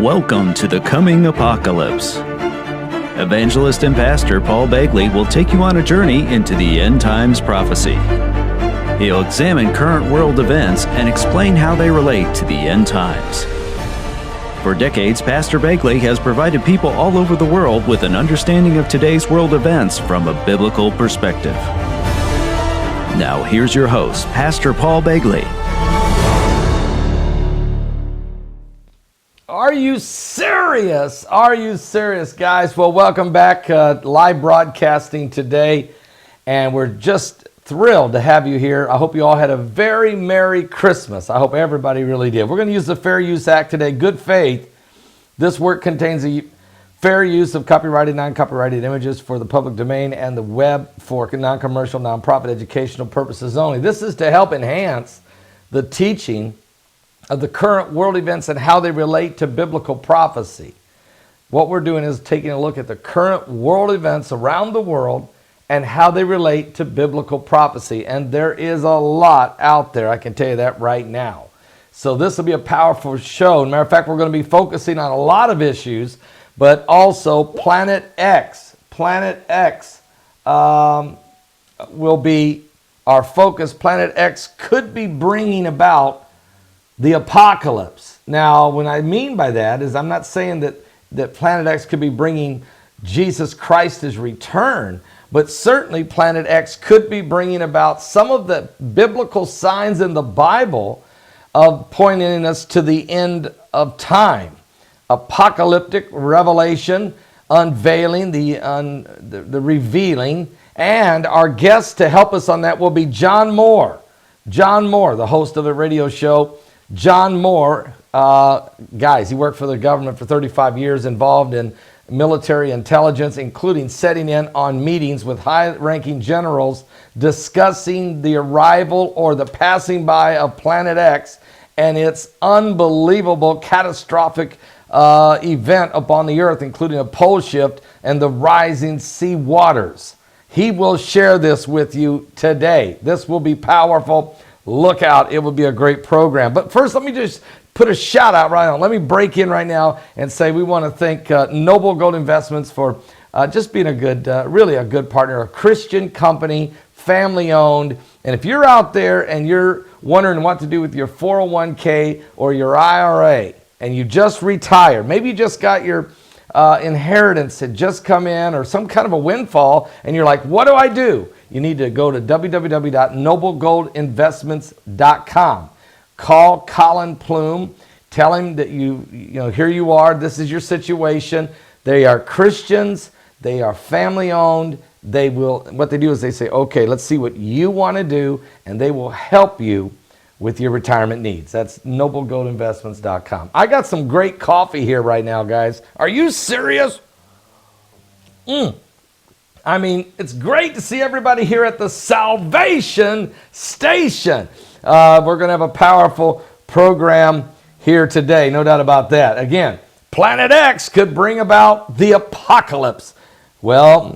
Welcome to the coming apocalypse. Evangelist and pastor Paul Begley will take you on a journey into the end times prophecy. He'll examine current world events and explain how they relate to the end times. For decades, Pastor Begley has provided people all over the world with an understanding of today's world events from a biblical perspective. Now, here's your host, Pastor Paul Begley. Are you serious? Are you serious, guys? Well, welcome back. Live broadcasting today, and we're just thrilled to have you here. I hope you all had a very Merry Christmas. I hope everybody really did. We're going to use the Fair Use Act today, good faith. This work contains a fair use of copyrighted, non-copyrighted images for the public domain and the web for non-commercial, non-profit, educational purposes only. This is to help enhance the teaching of the current world events and how they relate to biblical prophecy. What we're doing is taking a look at the current world events around the world and how they relate to biblical prophecy. And there is a lot out there, I can tell you that right now. So this will be a powerful show. As a matter of fact, we're going to be focusing on a lot of issues, but also Planet X. Planet X will be our focus. Planet X could be bringing about the apocalypse. Now, what I mean by that is I'm not saying that Planet X could be bringing Jesus Christ's return, but certainly Planet X could be bringing about some of the biblical signs in the Bible of pointing us to the end of time. Apocalyptic revelation, unveiling, the revealing, and our guest to help us on that will be John Moore. John Moore, the host of the radio show. John Moore, guys, he worked for the government for 35 years, involved in military intelligence, including setting in on meetings with high-ranking generals discussing the arrival or the passing by of Planet X and its unbelievable catastrophic event upon the earth, including a pole shift and the rising sea waters. He will share this with you today. This will be powerful. Look out, it will be a great program. But first, let me just put a shout out right on. Let me break in right now and say we want to thank Noble Gold Investments for just being a good, really a good partner, a Christian company, family owned. And if you're out there and you're wondering what to do with your 401k or your IRA and you just retired, maybe you just got your inheritance had just come in or some kind of a windfall and you're like, what do I do? You need to go to www.noblegoldinvestments.com. Call Colin Plume. Tell him that you know, here you are. This is your situation. They are Christians. They are family owned. What they do is they say, okay, let's see what you want to do, and they will help you with your retirement needs. That's noblegoldinvestments.com. I got some great coffee here right now, guys. Are you serious? I mean, it's great to see everybody here at the Salvation Station. We're going to have a powerful program here today, no doubt about that. Again, Planet X could bring about the apocalypse. Well,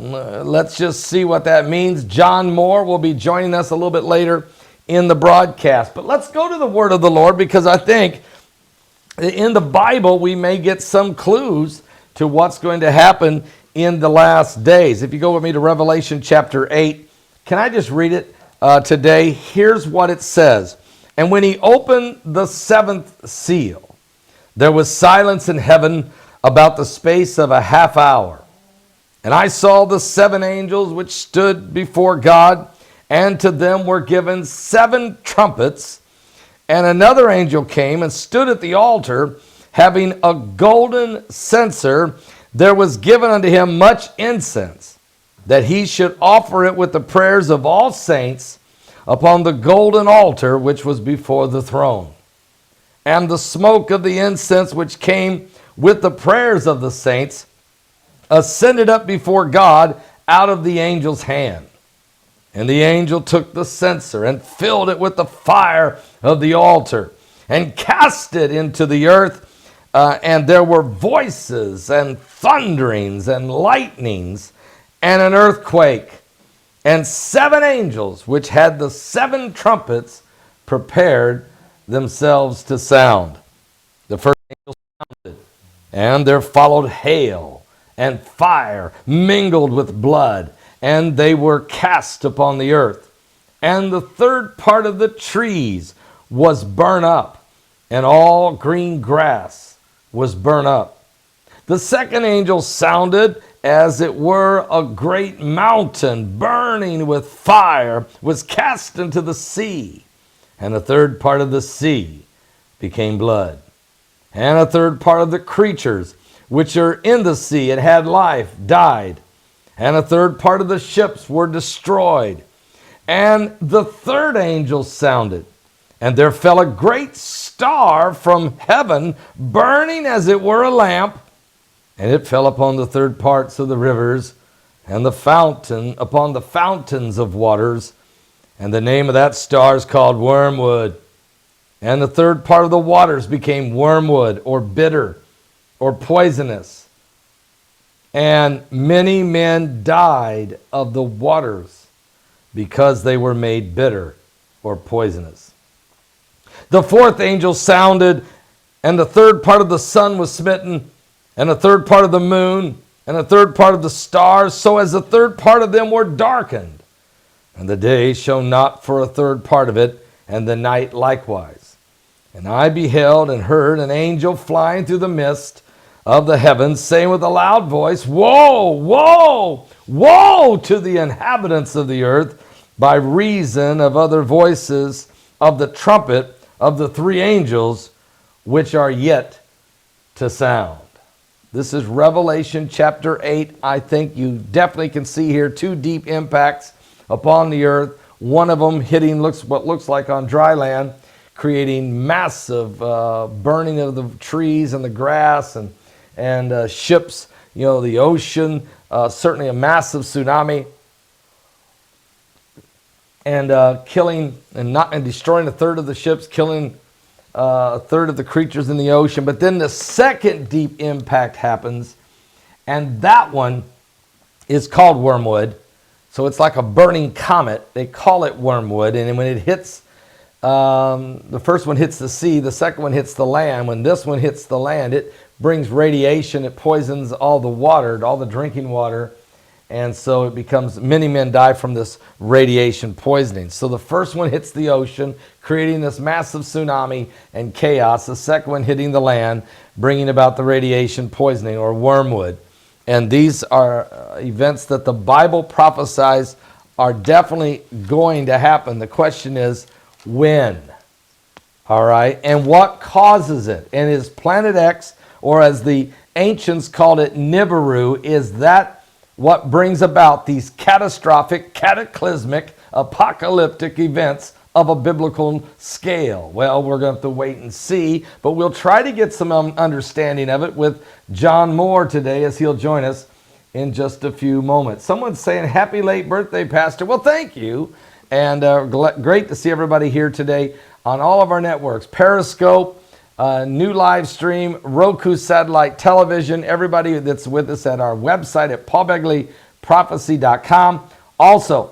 let's just see what that means. John Moore will be joining us a little bit later in the broadcast. But let's go to the Word of the Lord, because I think in the Bible we may get some clues to what's going to happen in the last days. If you go with me to Revelation chapter 8, can I just read it today? Here's what it says. And when he opened the seventh seal, there was silence in heaven about the space of a half hour. And I saw the seven angels which stood before God, and to them were given seven trumpets. And another angel came and stood at the altar, having a golden censer. There was given unto him much incense, that he should offer it with the prayers of all saints upon the golden altar which was before the throne. And the smoke of the incense which came with the prayers of the saints ascended up before God out of the angel's hand. And the angel took the censer and filled it with the fire of the altar and cast it into the earth. And there were voices and thunderings and lightnings and an earthquake. And seven angels, which had the seven trumpets, prepared themselves to sound. The first angel sounded, And there followed hail and fire mingled with blood, and they were cast upon the earth. And the third part of the trees was burnt up, and all green grass was burnt up. The second angel sounded, as it were a great mountain burning with fire was cast into the sea, and a third part of the sea became blood. And a third part of the creatures which are in the sea and had life died, and a third part of the ships were destroyed. And the third angel sounded, and there fell a great star from heaven, burning as it were a lamp, and it fell upon the third parts of the rivers, and the fountain upon the fountains of waters. And the name of that star is called Wormwood. And the third part of the waters became wormwood, or bitter, or poisonous. And many men died of the waters, because they were made bitter or poisonous. The fourth angel sounded, and the third part of the sun was smitten, and a third part of the moon, and a third part of the stars, so as a third part of them were darkened. And the day shone not for a third part of it, and the night likewise. And I beheld and heard an angel flying through the midst of the heavens, saying with a loud voice, Woe, woe, woe to the inhabitants of the earth, by reason of other voices of the trumpet of the three angels, which are yet to sound. This is Revelation chapter 8. I think you definitely can see here two deep impacts upon the earth. One of them hitting what looks like on dry land, creating massive burning of the trees and the grass and ships, the ocean, certainly a massive tsunami, and killing and destroying a third of the ships, killing a third of the creatures in the ocean. But then the second deep impact happens, and that one is called wormwood. So it's like a burning comet. They call it wormwood. And when it hits, the first one hits the sea, the second one hits the land. When this one hits the land, it brings radiation. It poisons all the water, all the drinking water. And so it becomes, many men die from this radiation poisoning. So the first one hits the ocean, creating this massive tsunami and chaos. The second one hitting the land, bringing about the radiation poisoning or wormwood. And these are events that the Bible prophesies are definitely going to happen. The question is, when? All right. And what causes it? And is Planet X, or as the ancients called it, Nibiru, is that what brings about these catastrophic, cataclysmic, apocalyptic events of a biblical scale? Well, we're going to have to wait and see, but we'll try to get some understanding of it with John Moore today, as he'll join us in just a few moments. Someone's saying, happy late birthday, Pastor. Well, thank you. And great to see everybody here today on all of our networks, Periscope, new live stream, Roku satellite television, everybody that's with us at our website at paulbegleyprophecy.com. Also,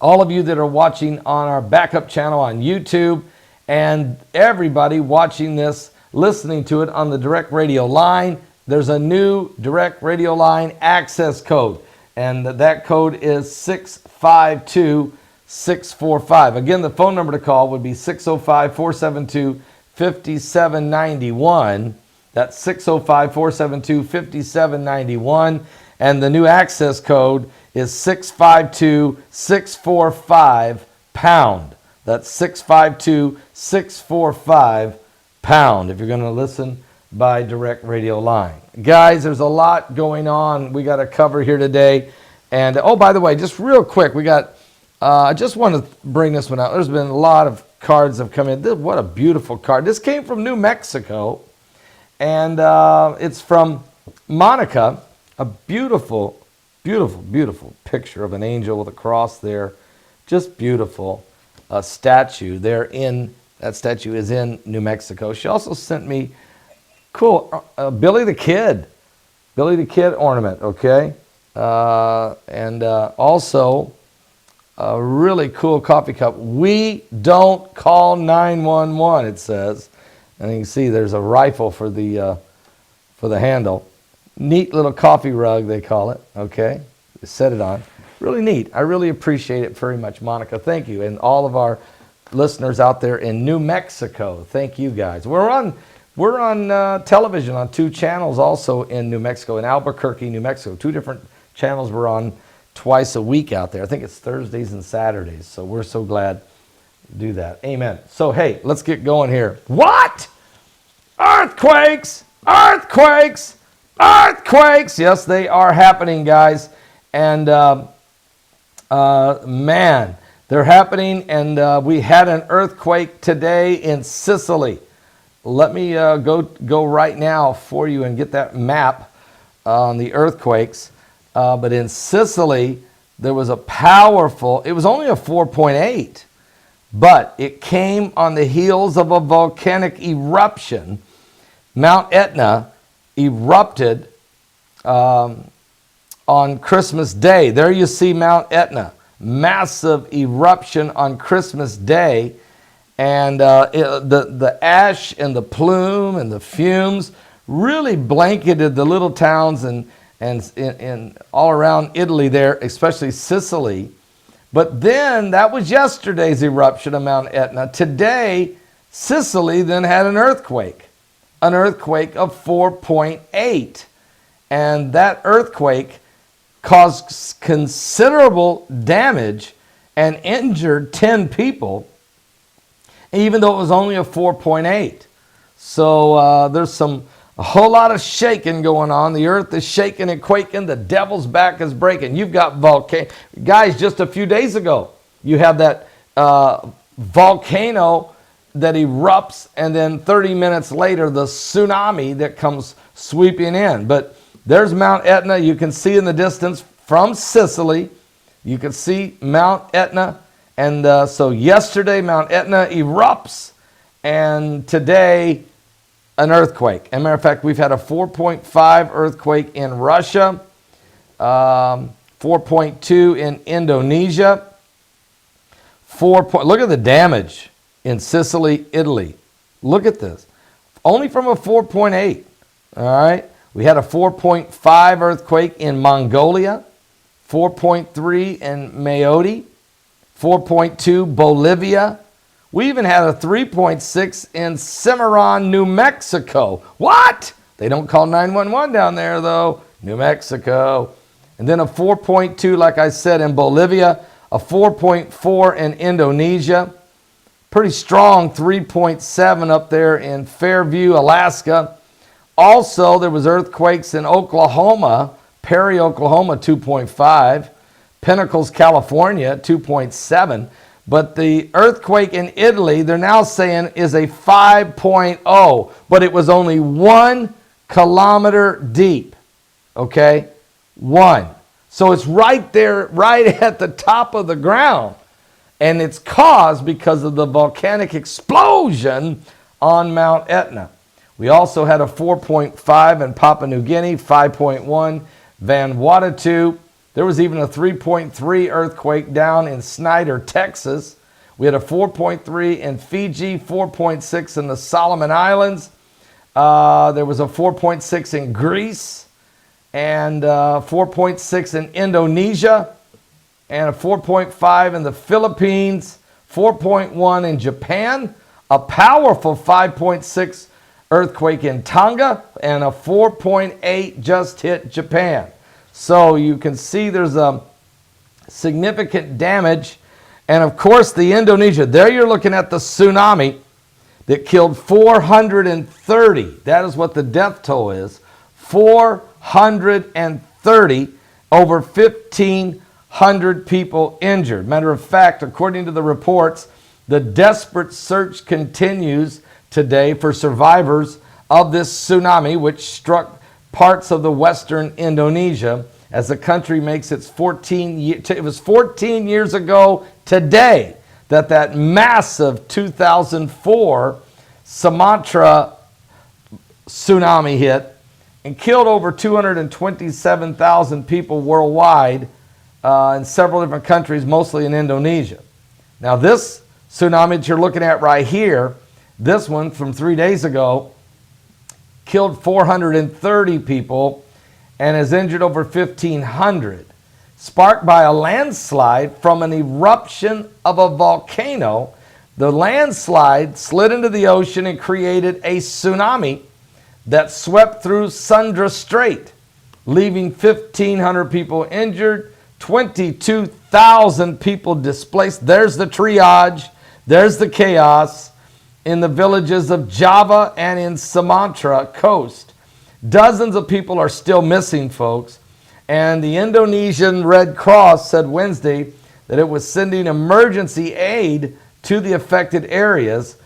all of you that are watching on our backup channel on YouTube, and everybody watching this, listening to it on the direct radio line. There's a new direct radio line access code, and that code is 652-645. Again, the phone number to call would be 605-472-5791. That's 605-472-5791. And the new access code is 652-645-POUND. That's 652-645-POUND if you're going to listen by direct radio line. Guys, there's a lot going on we got to cover here today. And, oh, by the way, just real quick, we got, I just want to bring this one out. There's been a lot of cards have come in. What a beautiful card. This came from New Mexico, and it's from Monica. A beautiful, beautiful, beautiful picture of an angel with a cross there. Just beautiful. A statue there that statue is in New Mexico. She also sent me, cool, Billy the Kid ornament, okay? And also a really cool coffee cup. We don't call 911, it says. And you can see there's a rifle for the for the handle. Neat little coffee rug, they call it, okay? Set it on. Really neat. I really appreciate it very much, Monica. Thank you. And all of our listeners out there in New Mexico, thank you guys. We're on television on 2 channels also in New Mexico, in Albuquerque, New Mexico. 2 different channels we're on twice a week out there. I think it's Thursdays and Saturdays. So we're so glad to do that. Amen. So, hey, let's get going here. What? Earthquakes! Earthquakes! Earthquakes! Yes, they are happening, guys. And, man, they're happening. And we had an earthquake today in Sicily. Let me go right now for you and get that map on the earthquakes. But in Sicily, there was a powerful, it was only a 4.8, but it came on the heels of a volcanic eruption. Mount Etna erupted on Christmas Day. There you see Mount Etna, massive eruption on Christmas Day. And the ash and the plume and the fumes really blanketed the little towns and all around Italy there, especially Sicily. But then, that was yesterday's eruption of Mount Etna. Today, Sicily then had an earthquake of 4.8. And that earthquake caused considerable damage and injured 10 people, even though it was only a 4.8. So there's a whole lot of shaking going on. The earth is shaking and quaking. The devil's back is breaking. You've got guys, just a few days ago, you have that volcano that erupts, and then 30 minutes later, the tsunami that comes sweeping in. But there's Mount Etna. You can see in the distance from Sicily. You can see Mount Etna. And so yesterday, Mount Etna erupts, and today, an earthquake. As a matter of fact, we've had a 4.5 earthquake in Russia, 4.2 in Indonesia, look at the damage in Sicily, Italy. Look at this. Only from a 4.8, all right? We had a 4.5 earthquake in Mongolia, 4.3 in Mayotte, 4.2 Bolivia. We even had a 3.6 in Cimarron, New Mexico. What? They don't call 911 down there, though. New Mexico. And then a 4.2, like I said, in Bolivia. A 4.4 in Indonesia. Pretty strong 3.7 up there in Fairview, Alaska. Also, there was earthquakes in Oklahoma. Perry, Oklahoma, 2.5. Pinnacles, California, 2.7. But the earthquake in Italy, they're now saying, is a 5.0, but it was only 1 kilometer deep, okay? 1. So it's right there, right at the top of the ground. And it's caused because of the volcanic explosion on Mount Etna. We also had a 4.5 in Papua New Guinea, 5.1 Vanuatu. There was even a 3.3 earthquake down in Snyder, Texas. We had a 4.3 in Fiji, 4.6 in the Solomon Islands. There was a 4.6 in Greece, and 4.6 in Indonesia, and a 4.5 in the Philippines, 4.1 in Japan, a powerful 5.6 earthquake in Tonga, and a 4.8 just hit Japan. So you can see there's a significant damage. And of course, the Indonesia, there you're looking at the tsunami that killed 430. That is what the death toll is. 430, over 1,500 people injured. Matter of fact, according to the reports, the desperate search continues today for survivors of this tsunami, which struck parts of the western Indonesia as the country makes its 14 years ago today that massive 2004 Sumatra tsunami hit and killed over 227,000 people worldwide in several different countries, mostly in Indonesia. Now this tsunami that you're looking at right here, this one from 3 days ago, killed 430 people and has injured over 1,500, sparked by a landslide from an eruption of a volcano. The landslide slid into the ocean and created a tsunami that swept through Sunda Strait, leaving 1,500 people injured, 22,000 people displaced. There's the triage, there's the chaos in the villages of Java and in Sumatra coast. Dozens of people are still missing, folks. And the Indonesian Red Cross said Wednesday that it was sending emergency aid to the affected areas.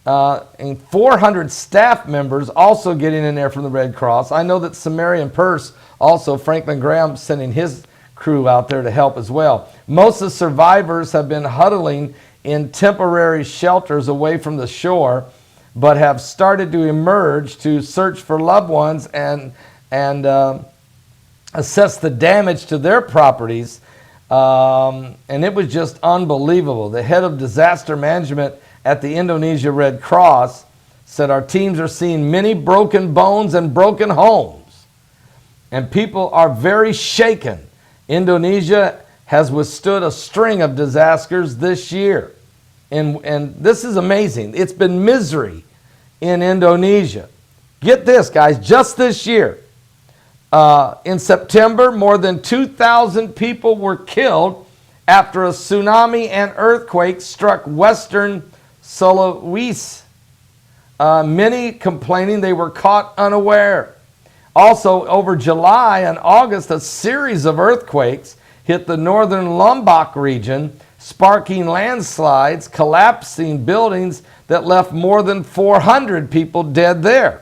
And 400 staff members also getting in there from the Red Cross. I know that Samarian Purse, also Franklin Graham, sending his crew out there to help as well. Most of the survivors have been huddling in temporary shelters away from the shore, but have started to emerge to search for loved ones and assess the damage to their properties. And it was just unbelievable. The head of disaster management at the Indonesia Red Cross said, "Our teams are seeing many broken bones and broken homes, and people are very shaken." Indonesia has withstood a string of disasters this year. And this is amazing. It's been misery in Indonesia. Get this, guys, just this year. In September, more than 2,000 people were killed after a tsunami and earthquake struck western Sulawesi. Many complaining they were caught unaware. Also, over July and August, a series of earthquakes hit the northern Lombok region, sparking landslides, collapsing buildings that left more than 400 people dead there.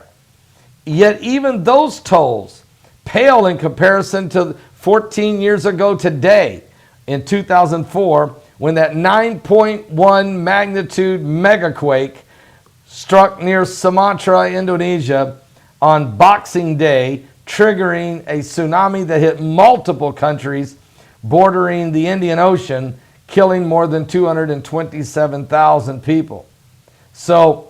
Yet even those tolls pale in comparison to 14 years ago today, in 2004, when that 9.1 magnitude megaquake struck near Sumatra, Indonesia on Boxing Day, triggering a tsunami that hit multiple countries bordering the Indian Ocean, killing more than 227,000 people. So,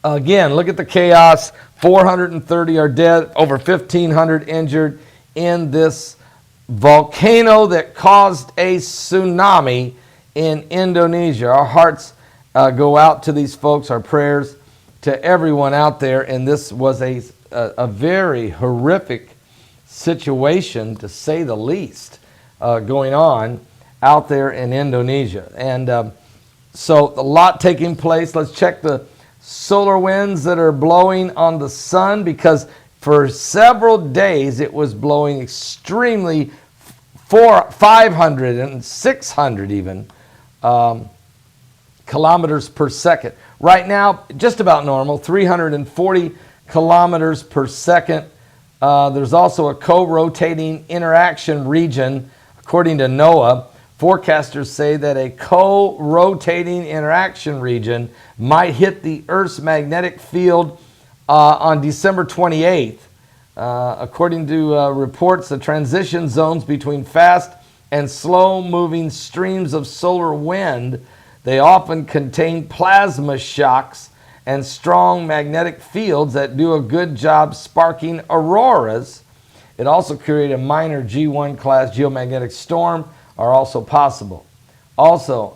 again, look at the chaos. 430 are dead, over 1,500 injured in this volcano that caused a tsunami in Indonesia. Our hearts go out to these folks, our prayers to everyone out there. And this was a very horrific situation, to say the least, going on out there in Indonesia. And so a lot taking place. Let's check the solar winds that are blowing on the sun, because for several days it was blowing extremely 500 and 600 even kilometers per second. Right now, just about normal, 340 kilometers per second. There's also a co-rotating interaction region, according to NOAA. Forecasters say that a co-rotating interaction region might hit the Earth's magnetic field on December 28th. According to reports, the transition zones between fast and slow-moving streams of solar wind, they often contain plasma shocks and strong magnetic fields that do a good job sparking auroras. It also created a minor G1 class geomagnetic storm are also possible. Also,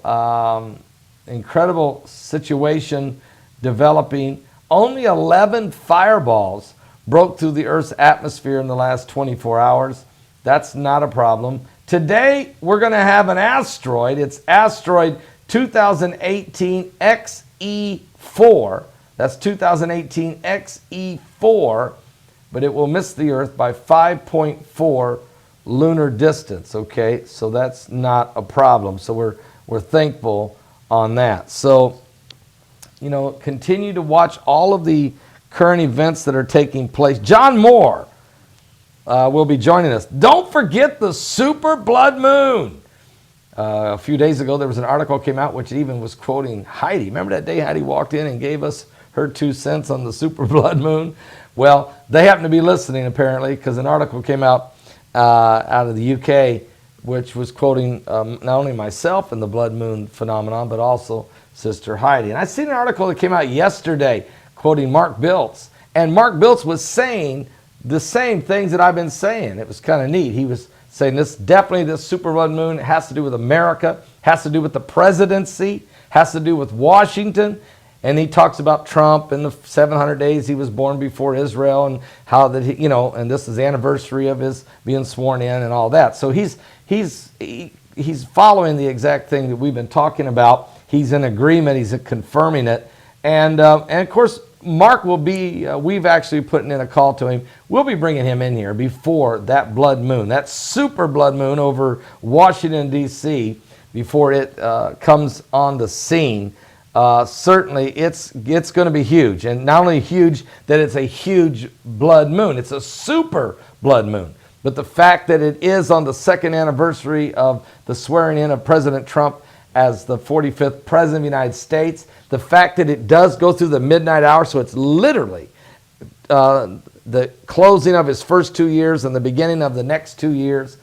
incredible situation developing. Only 11 fireballs broke through the Earth's atmosphere in the last 24 hours. That's not a problem. Today, we're going to have an asteroid. It's asteroid 2018 XE4. That's 2018 XE4, but it will miss the Earth by 5.4 lunar distance, okay? So that's not a problem. So we're thankful on that. So, you know, continue to watch all of the current events that are taking place. John Moore will be joining us. Don't forget the super blood moon. A few days ago, there was an article came out which even was quoting Heidi. Remember that day Heidi walked in and gave us her 2 cents on the super blood moon? Well, they happen to be listening apparently, because an article came out of the UK, which was quoting not only myself and the blood moon phenomenon, but also Sister Heidi. And I seen an article that came out yesterday quoting Mark Biltz And Mark Biltz was saying the same things that I've been saying. It was kind of neat. He was saying this super blood moon has to do with America, has to do with the presidency, has to do with Washington. And he talks about Trump and the 700 days he was born before Israel, and how that he, and this is the anniversary of his being sworn in and all that. So he's following the exact thing that we've been talking about. He's in agreement. He's confirming it. And of course, Mark will be, we've actually put in a call to him. We'll be bringing him in here before that blood moon, that super blood moon over Washington, D.C., before it comes on the scene. Certainly, it's going to be huge. And not only huge that it's a huge blood moon, it's a super blood moon. But the fact that it is on the second anniversary of the swearing in of President Trump as the 45th President of the United States, the fact that it does go through the midnight hour, so it's literally the closing of his first 2 years and the beginning of the next 2 years,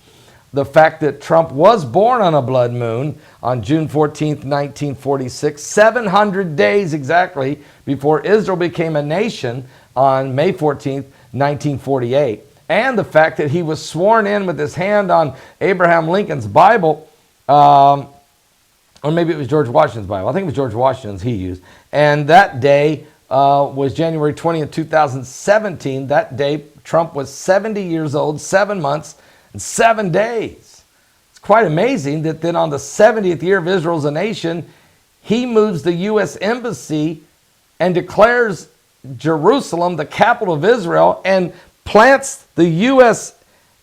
the fact that Trump was born on a blood moon on June 14th, 1946, 700 days exactly before Israel became a nation on May 14th, 1948, and the fact that he was sworn in with his hand on Abraham Lincoln's Bible, or maybe it was George Washington's Bible. I think it was George Washington's he used. And that day was January 20th, 2017. That day, Trump was 70 years old, 7 months, and 7 days. It's quite amazing that then on the 70th year of Israel as a nation, he moves the U.S. Embassy and declares Jerusalem the capital of Israel and plants the U.S.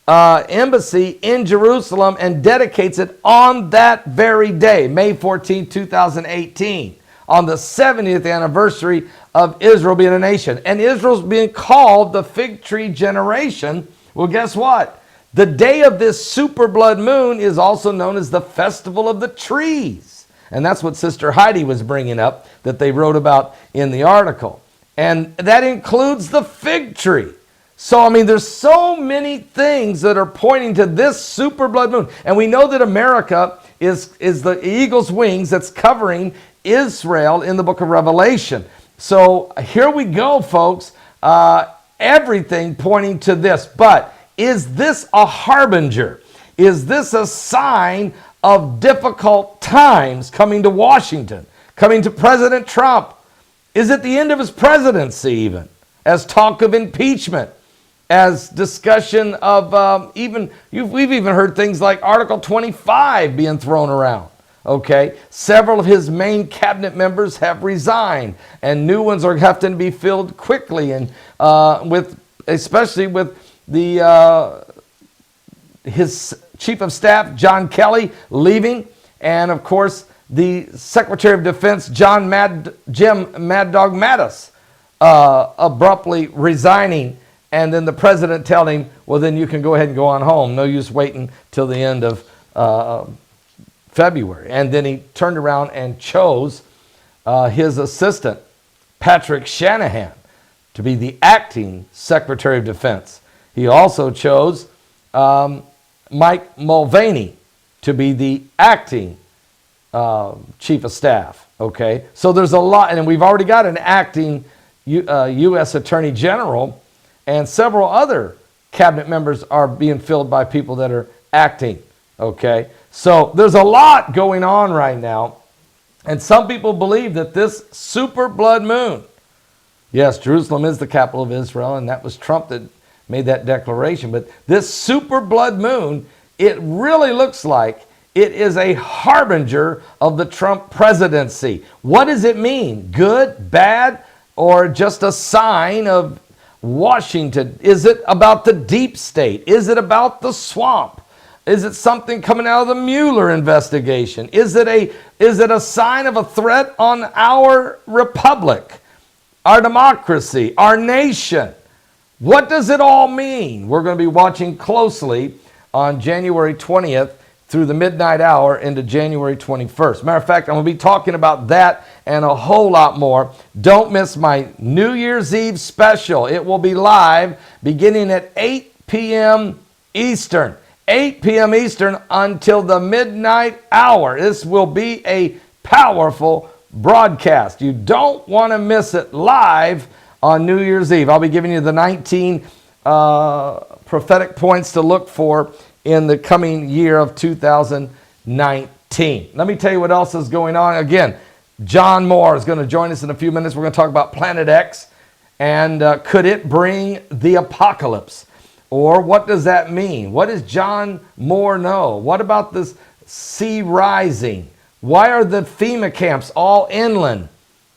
Embassy in Jerusalem and dedicates it on that very day, May 14, 2018, on the 70th anniversary of Israel being a nation. And Israel's being called the fig tree generation. Well, guess what? The day of this super blood moon is also known as the Festival of the Trees. And that's what Sister Heidi was bringing up that they wrote about in the article. And that includes the fig tree. So, I mean, there's so many things that are pointing to this super blood moon. And we know that America is the eagle's wings that's covering Israel in the book of Revelation. So here we go, folks. Everything pointing to this. But is this a harbinger? Is this a sign of difficult times coming to Washington, coming to President Trump? Is it the end of his presidency even? As talk of impeachment, as discussion of we've even heard things like Article 25 being thrown around. Okay, several of his main cabinet members have resigned, and new ones are having to be filled quickly, and especially with his chief of staff John Kelly leaving, and of course the Secretary of Defense Jim Mad Dog Mattis abruptly resigning. And then the president telling him, well, then you can go ahead and go on home. No use waiting till the end of February. And then he turned around and chose his assistant, Patrick Shanahan, to be the acting Secretary of Defense. He also chose Mike Mulvaney to be the acting Chief of Staff. Okay, so there's a lot, and we've already got an acting U.S. Attorney General. And several other cabinet members are being filled by people that are acting, okay? So there's a lot going on right now. And some people believe that this super blood moon, yes, Jerusalem is the capital of Israel, and that was Trump that made that declaration. But this super blood moon, it really looks like it is a harbinger of the Trump presidency. What does it mean? Good, bad, or just a sign of Washington? Is it about the deep state? Is it about the swamp? Is it something coming out of the Mueller investigation? Is it a sign of a threat on our republic, our democracy, our nation? What does it all mean? We're going to be watching closely on January 20th through the midnight hour into January 21st. Matter of fact, I'm going to be talking about that and a whole lot more. Don't miss my New Year's Eve special. It will be live beginning at 8 p.m. Eastern. 8 p.m. Eastern until the midnight hour. This will be a powerful broadcast. You don't want to miss it live on New Year's Eve. I'll be giving you the 19 prophetic points to look for in the coming year of 2019. Let me tell you what else is going on. Again, John Moore is going to join us in a few minutes. We're going to talk about Planet X and could it bring the apocalypse? Or what does that mean? What does John Moore know? What about this sea rising? Why are the FEMA camps all inland,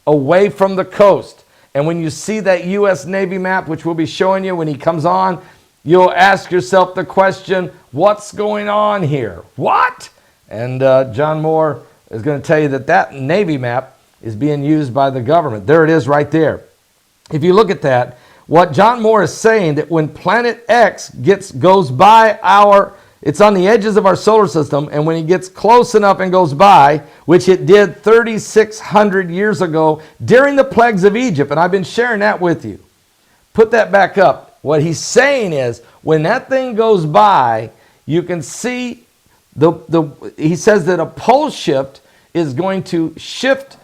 away from the coast? And when you see that U.S. Navy map, which we'll be showing you when he comes on, you'll ask yourself the question, what's going on here? What? And John Moore is going to tell you that that Navy map is being used by the government. There it is right there. If you look at that, what John Moore is saying, that when Planet X goes by it's on the edges of our solar system, and when it gets close enough and goes by, which it did 3,600 years ago during the plagues of Egypt, and I've been sharing that with you. Put that back up. What he's saying is, when that thing goes by, you can see he says that a pole shift is going to shift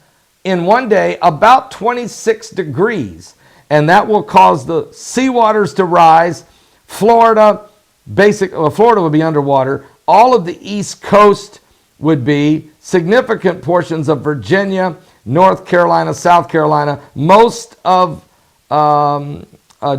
in one day about 26 degrees, and that will cause the seawaters to rise. Florida would be underwater. All of the East Coast would be, significant portions of Virginia, North Carolina, South Carolina, most of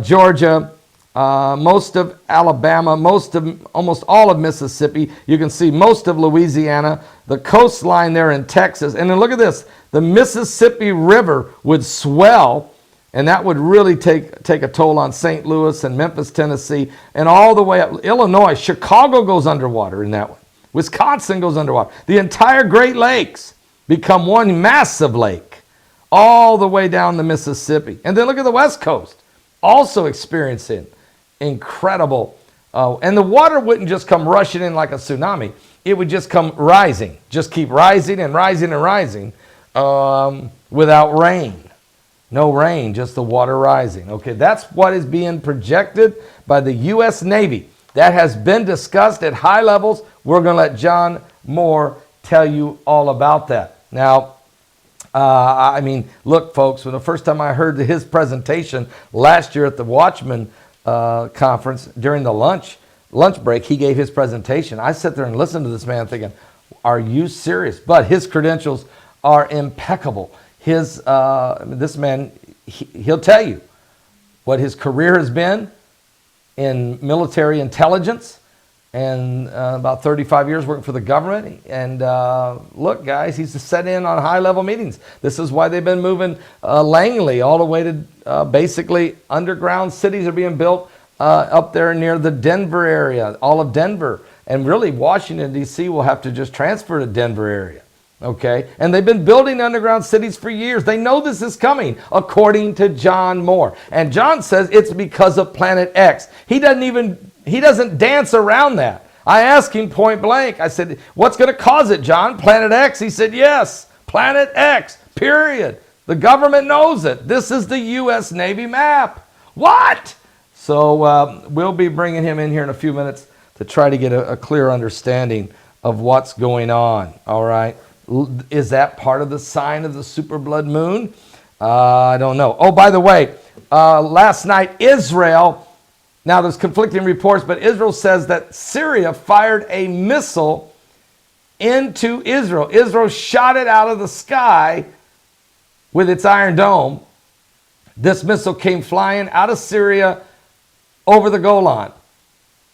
Georgia, most of Alabama, almost all of Mississippi. You can see most of Louisiana, the coastline there in Texas. And then look at this. The Mississippi River would swell, and that would really take a toll on St. Louis and Memphis, Tennessee, and all the way up. Illinois, Chicago goes underwater in that one. Wisconsin goes underwater. The entire Great Lakes become one massive lake, all the way down the Mississippi. And then look at the West Coast, also experiencing incredible, and the water wouldn't just come rushing in like a tsunami. It would just come rising, just keep rising and rising and rising without rain. No rain, just the water rising. Okay, that's what is being projected by the U.S. Navy. That has been discussed at high levels. We're going to let John Moore tell you all about that. Now, look, folks, when the first time I heard his presentation last year at the Watchman conference during the lunch break, he gave his presentation. I sat there and listened to this man thinking, are you serious? But his credentials are impeccable. This man, he'll tell you what his career has been in military intelligence, and about 35 years working for the government. And look, guys, he's set in on high-level meetings. This is why they've been moving Langley all the way to basically underground cities are being built up there near the Denver area, all of Denver. And really, Washington, D.C. will have to just transfer to Denver area. Okay, and they've been building underground cities for years. They know this is coming, according to John Moore. And John says it's because of Planet X. He doesn't dance around that. I asked him point blank. I said, what's going to cause it, John? Planet X? He said, yes, Planet X, period. The government knows it. This is the U.S. Navy map. What? So we'll be bringing him in here in a few minutes to try to get a clear understanding of what's going on, all right? Is that part of the sign of the super blood moon? I don't know. Oh, by the way, last night, Israel, now there's conflicting reports, but Israel says that Syria fired a missile into Israel. Israel shot it out of the sky with its Iron Dome. This missile came flying out of Syria over the Golan.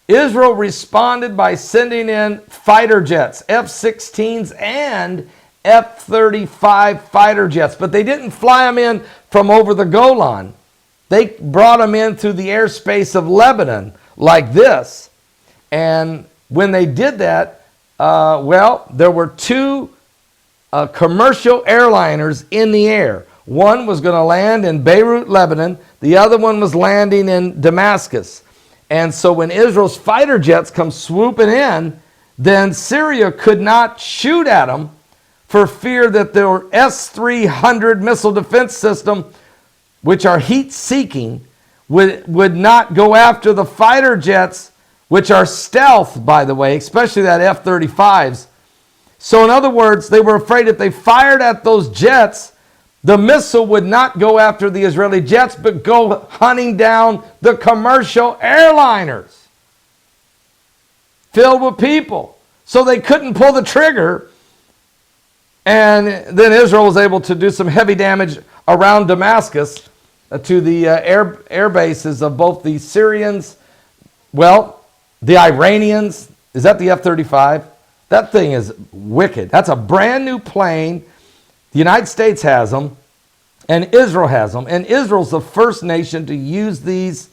Israel responded by sending in fighter jets, F-16s and F-35 fighter jets. But they didn't fly them in from over the Golan. They brought them in through the airspace of Lebanon like this. And when they did that, there were two commercial airliners in the air. One was going to land in Beirut, Lebanon. The other one was landing in Damascus. And so when Israel's fighter jets come swooping in, then Syria could not shoot at them for fear that their S-300 missile defense system, which are heat-seeking, would not go after the fighter jets, which are stealth, by the way, especially that F-35s. So in other words, they were afraid if they fired at those jets, The missile would not go after the Israeli jets, but go hunting down the commercial airliners filled with people. So they couldn't pull the trigger. And then Israel was able to do some heavy damage around Damascus to the air bases of both the Syrians, well, the Iranians. Is that the F-35? That thing is wicked. That's a brand new plane. The United States has them, and Israel has them. And Israel's the first nation to use these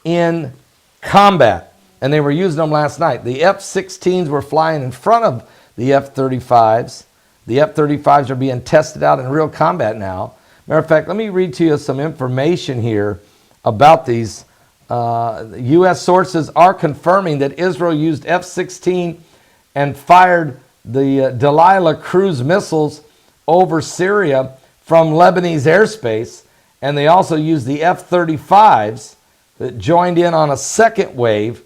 in combat. And they were using them last night. The F-16s were flying in front of the F-35s. The F-35s are being tested out in real combat now. Matter of fact, let me read to you some information here about these. U.S. sources are confirming that Israel used F-16 and fired the Delilah cruise missiles over Syria from Lebanese airspace. And they also used the F-35s that joined in on a second wave.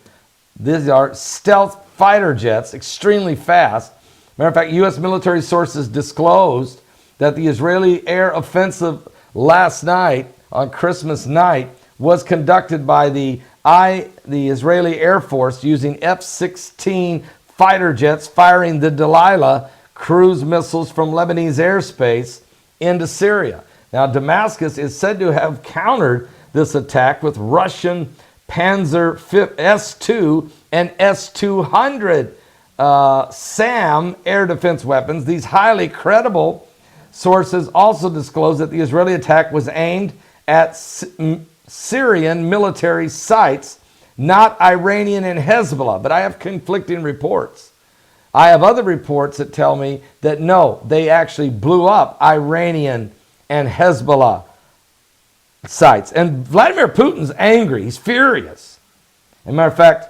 These are stealth fighter jets, extremely fast. Matter of fact, U.S. military sources disclosed that the Israeli air offensive last night, on Christmas night, was conducted by the Israeli Air Force using F-16 fighter jets firing the Delilah cruise missiles from Lebanese airspace into Syria. Now, Damascus is said to have countered this attack with Russian Panzer S-2 and S-200 SAM air defense weapons. These highly credible sources also disclosed that the Israeli attack was aimed at Syrian military sites, not Iranian and Hezbollah. But I have conflicting reports. I have other reports that tell me that no, they actually blew up Iranian and Hezbollah sites. And Vladimir Putin's angry. He's furious. As a matter of fact,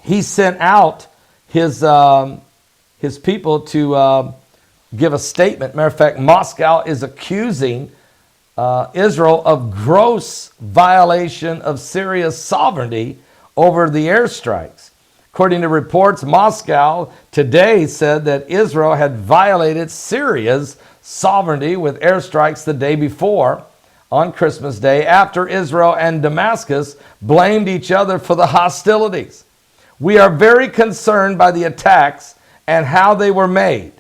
he sent out his people to give a statement. Matter of fact, Moscow is accusing Israel of gross violation of Syria's sovereignty over the airstrikes. According to reports, Moscow today said that Israel had violated Syria's sovereignty with airstrikes the day before, on Christmas Day, after Israel and Damascus blamed each other for the hostilities. We are very concerned by the attacks and how they were made.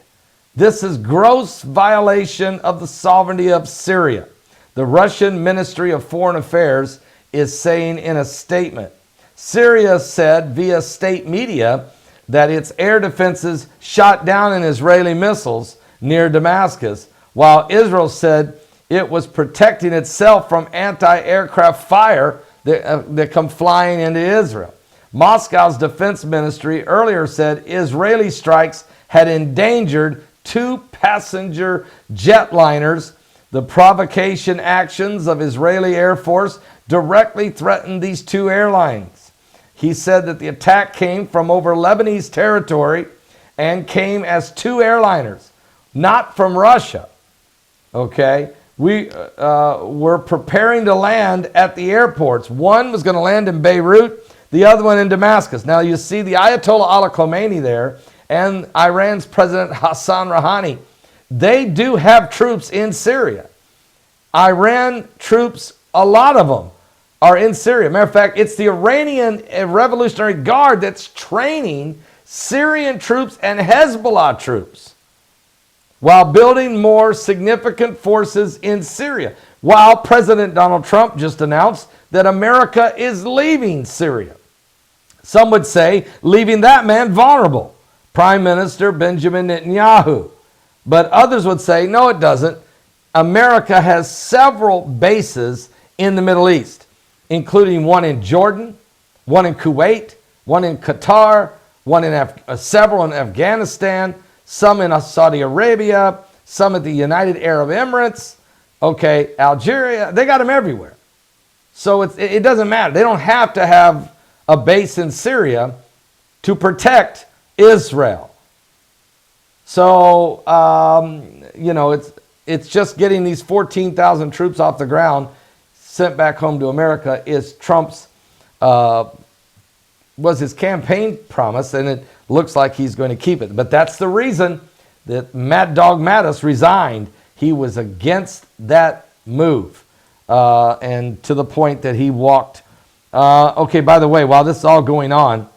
This is gross violation of the sovereignty of Syria. The Russian Ministry of Foreign Affairs is saying in a statement. Syria said via state media that its air defenses shot down an Israeli missiles near Damascus, while Israel said it was protecting itself from anti-aircraft fire that come flying into Israel. Moscow's defense ministry earlier said Israeli strikes had endangered 2 passenger jetliners. The provocation actions of Israeli Air Force directly threatened these 2 airlines. He said that the attack came from over Lebanese territory and came as 2 airliners, not from Russia. Okay? We were preparing to land at the airports. One was going to land in Beirut, the other one in Damascus. Now you see the Ayatollah Ali Khamenei there and Iran's President Hassan Rouhani. They do have troops in Syria. Iran troops, a lot of them, are in Syria. Matter of fact, it's the Iranian Revolutionary Guard that's training Syrian troops and Hezbollah troops while building more significant forces in Syria. While President Donald Trump just announced that America is leaving Syria. Some would say leaving that man vulnerable, Prime Minister Benjamin Netanyahu. But others would say, no, it doesn't. America has several bases in the Middle East, including one in Jordan, one in Kuwait, one in Qatar, several in Afghanistan, some in Saudi Arabia, some at the United Arab Emirates, okay, Algeria. They got them everywhere. So it doesn't matter. They don't have to have a base in Syria to protect Israel. So, it's just getting these 14,000 troops off the ground sent back home to America is Trump's, was his campaign promise, and it looks like he's going to keep it. But that's the reason that Mad Dog Mattis resigned. he was against that move, and to the point that he walked. Okay, by the way, while this is all going on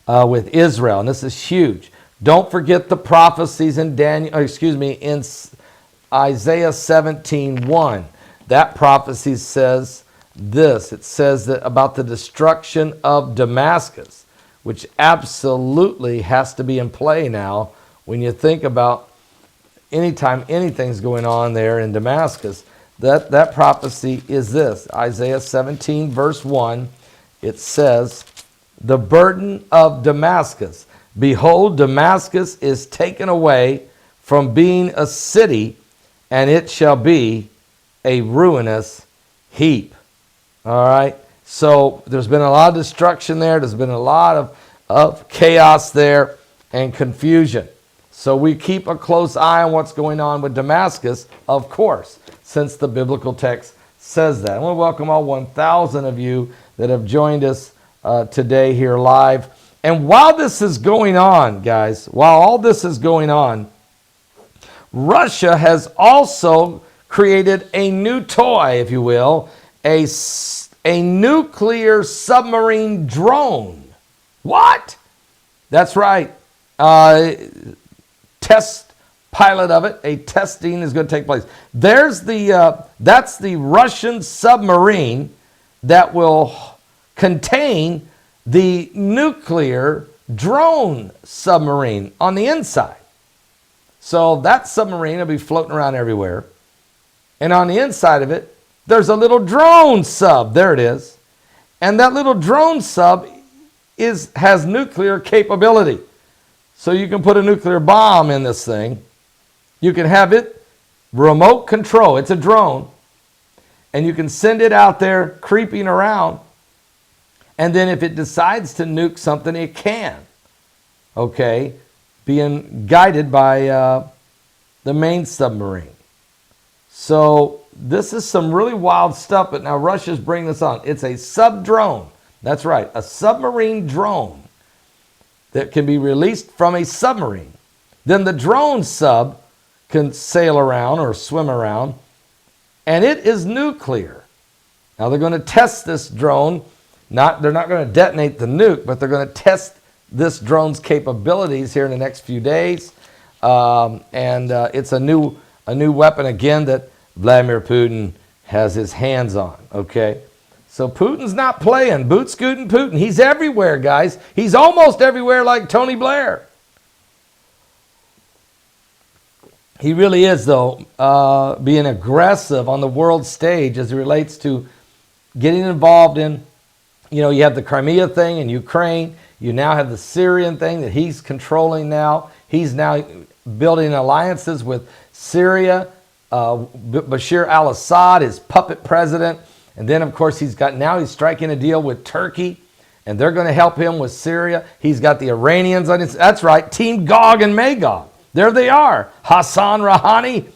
with Israel, and this is huge, don't forget the prophecies in in Isaiah 17:1. That prophecy says this. It says that about the destruction of Damascus, which absolutely has to be in play now when you think about anytime anything's going on there in Damascus. That prophecy is this. Isaiah 17 verse 1. It says, the burden of Damascus. Behold, Damascus is taken away from being a city, and it shall be a ruinous heap. All right. So there's been a lot of destruction there. There's been a lot of chaos there and confusion. So we keep a close eye on what's going on with Damascus, of course, since the biblical text says that. I want to welcome all 1,000 of you that have joined us today here live. And while this is going on, guys, while all this is going on, Russia has also created a new toy, if you will, a nuclear submarine drone. What? That's right. Test pilot of it. A testing is going to take place. That's the Russian submarine that will contain the nuclear drone submarine on the inside. So that submarine will be floating around everywhere. And on the inside of it, there's a little drone sub. There it is. And that little drone sub has nuclear capability. So you can put a nuclear bomb in this thing. You can have it remote control. It's a drone. And you can send it out there creeping around. And then if it decides to nuke something, it can. Okay? Being guided by the main submarine. So this is some really wild stuff, but now Russia's bringing this on. It's a sub-drone. That's right, a submarine drone that can be released from a submarine. Then the drone sub can sail around or swim around, and it is nuclear. Now they're going to test this drone. They're not going to detonate the nuke, but they're going to test this drone's capabilities here in the next few days. It's a new weapon, again, that Vladimir Putin has his hands on, okay? So Putin's not playing. Boot scooting Putin. He's everywhere, guys. He's almost everywhere like Tony Blair. He really is, though, being aggressive on the world stage as it relates to getting involved in, you have the Crimea thing in Ukraine. You now have the Syrian thing that he's controlling now. He's now building alliances with Syria. Bashar al-Assad, his puppet president. And then, of course, he's striking a deal with Turkey, and they're going to help him with Syria. He's got the Iranians on his, that's right, Team Gog and Magog. There they are. Hassan Rouhani,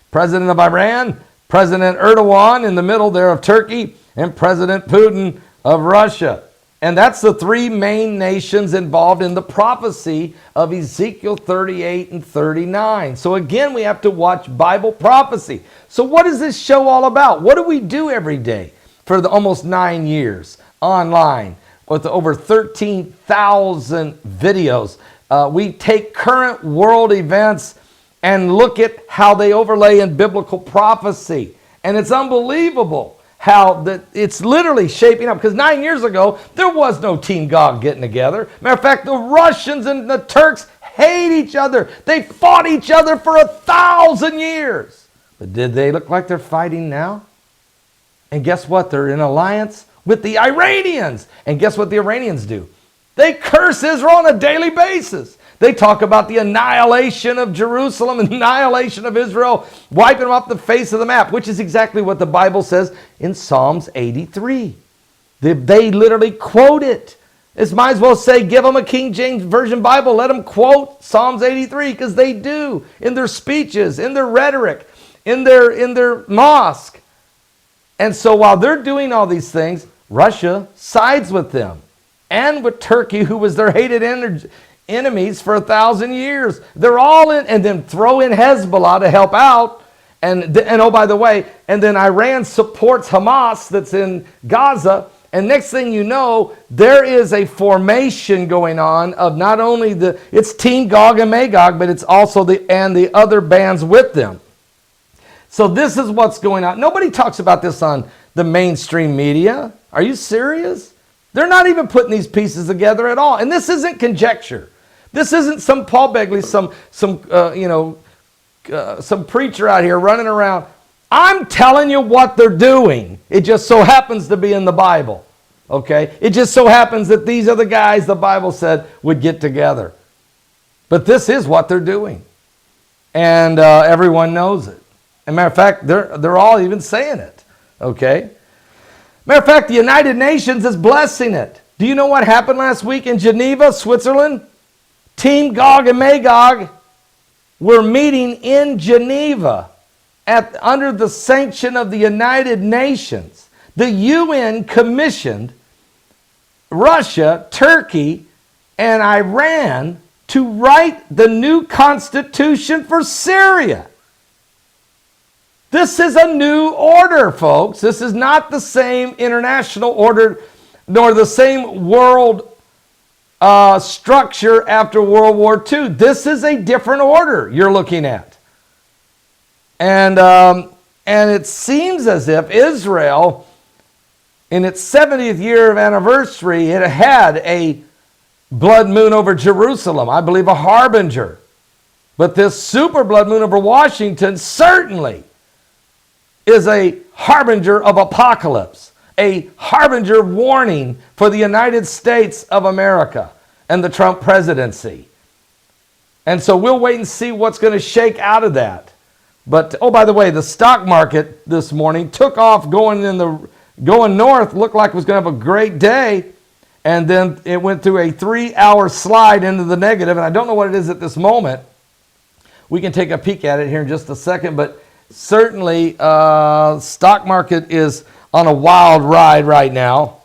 president of Iran, President Erdogan in the middle there of Turkey, and President Putin of Russia. And that's the three main nations involved in the prophecy of Ezekiel 38 and 39. So again, we have to watch Bible prophecy. So what is this show all about? What do we do every day for the almost 9 years online with over 13,000 videos? We take current world events and look at how they overlay in biblical prophecy. And it's unbelievable how it's literally shaping up. Because 9 years ago, there was no Team Gog getting together. Matter of fact, the Russians and the Turks hate each other. They fought each other for 1,000 years. But did they look like they're fighting now? And guess what? They're in alliance with the Iranians. And guess what the Iranians do? They curse Israel on a daily basis. They talk about the annihilation of Jerusalem, annihilation of Israel, wiping them off the face of the map, which is exactly what the Bible says in Psalms 83. They literally quote it. It's might as well say, give them a King James Version Bible. Let them quote Psalms 83, because they do in their speeches, in their rhetoric, in their mosque. And so while they're doing all these things, Russia sides with them and with Turkey, who was their hated enemies for 1,000 years. They're all in, and then throw in Hezbollah to help out. And oh, by the way, and then Iran supports Hamas that's in Gaza. And next thing you know, there is a formation going on of not only it's Team Gog and Magog, but it's also the other bands with them. So this is what's going on. Nobody talks about this on the mainstream media. Are you serious? They're not even putting these pieces together at all. And this isn't conjecture. This isn't some Paul Begley, some preacher out here running around. I'm telling you what they're doing. It just so happens to be in the Bible. Okay? It just so happens that these are the guys the Bible said would get together. But this is what they're doing. And everyone knows it. As a matter of fact, they're all even saying it. Okay? Matter of fact, the United Nations is blessing it. Do you know what happened last week in Geneva, Switzerland? Team Gog and Magog were meeting in Geneva under the sanction of the United Nations. The UN commissioned Russia, Turkey, and Iran to write the new constitution for Syria. This is a new order, folks. This is not the same international order nor the same world structure after World War II. This is a different order you're looking at. And it seems as if Israel, in its 70th year of anniversary, it had a blood moon over Jerusalem, I believe a harbinger. But this super blood moon over Washington certainly is a harbinger of apocalypse, a harbinger warning for the United States of America and the Trump presidency. And so we'll wait and see what's going to shake out of that. But, oh, by the way, the stock market this morning took off going north, looked like it was going to have a great day, and then it went through a 3-hour slide into the negative, and I don't know what it is at this moment. We can take a peek at it here in just a second, but certainly stock market is on a wild ride right now.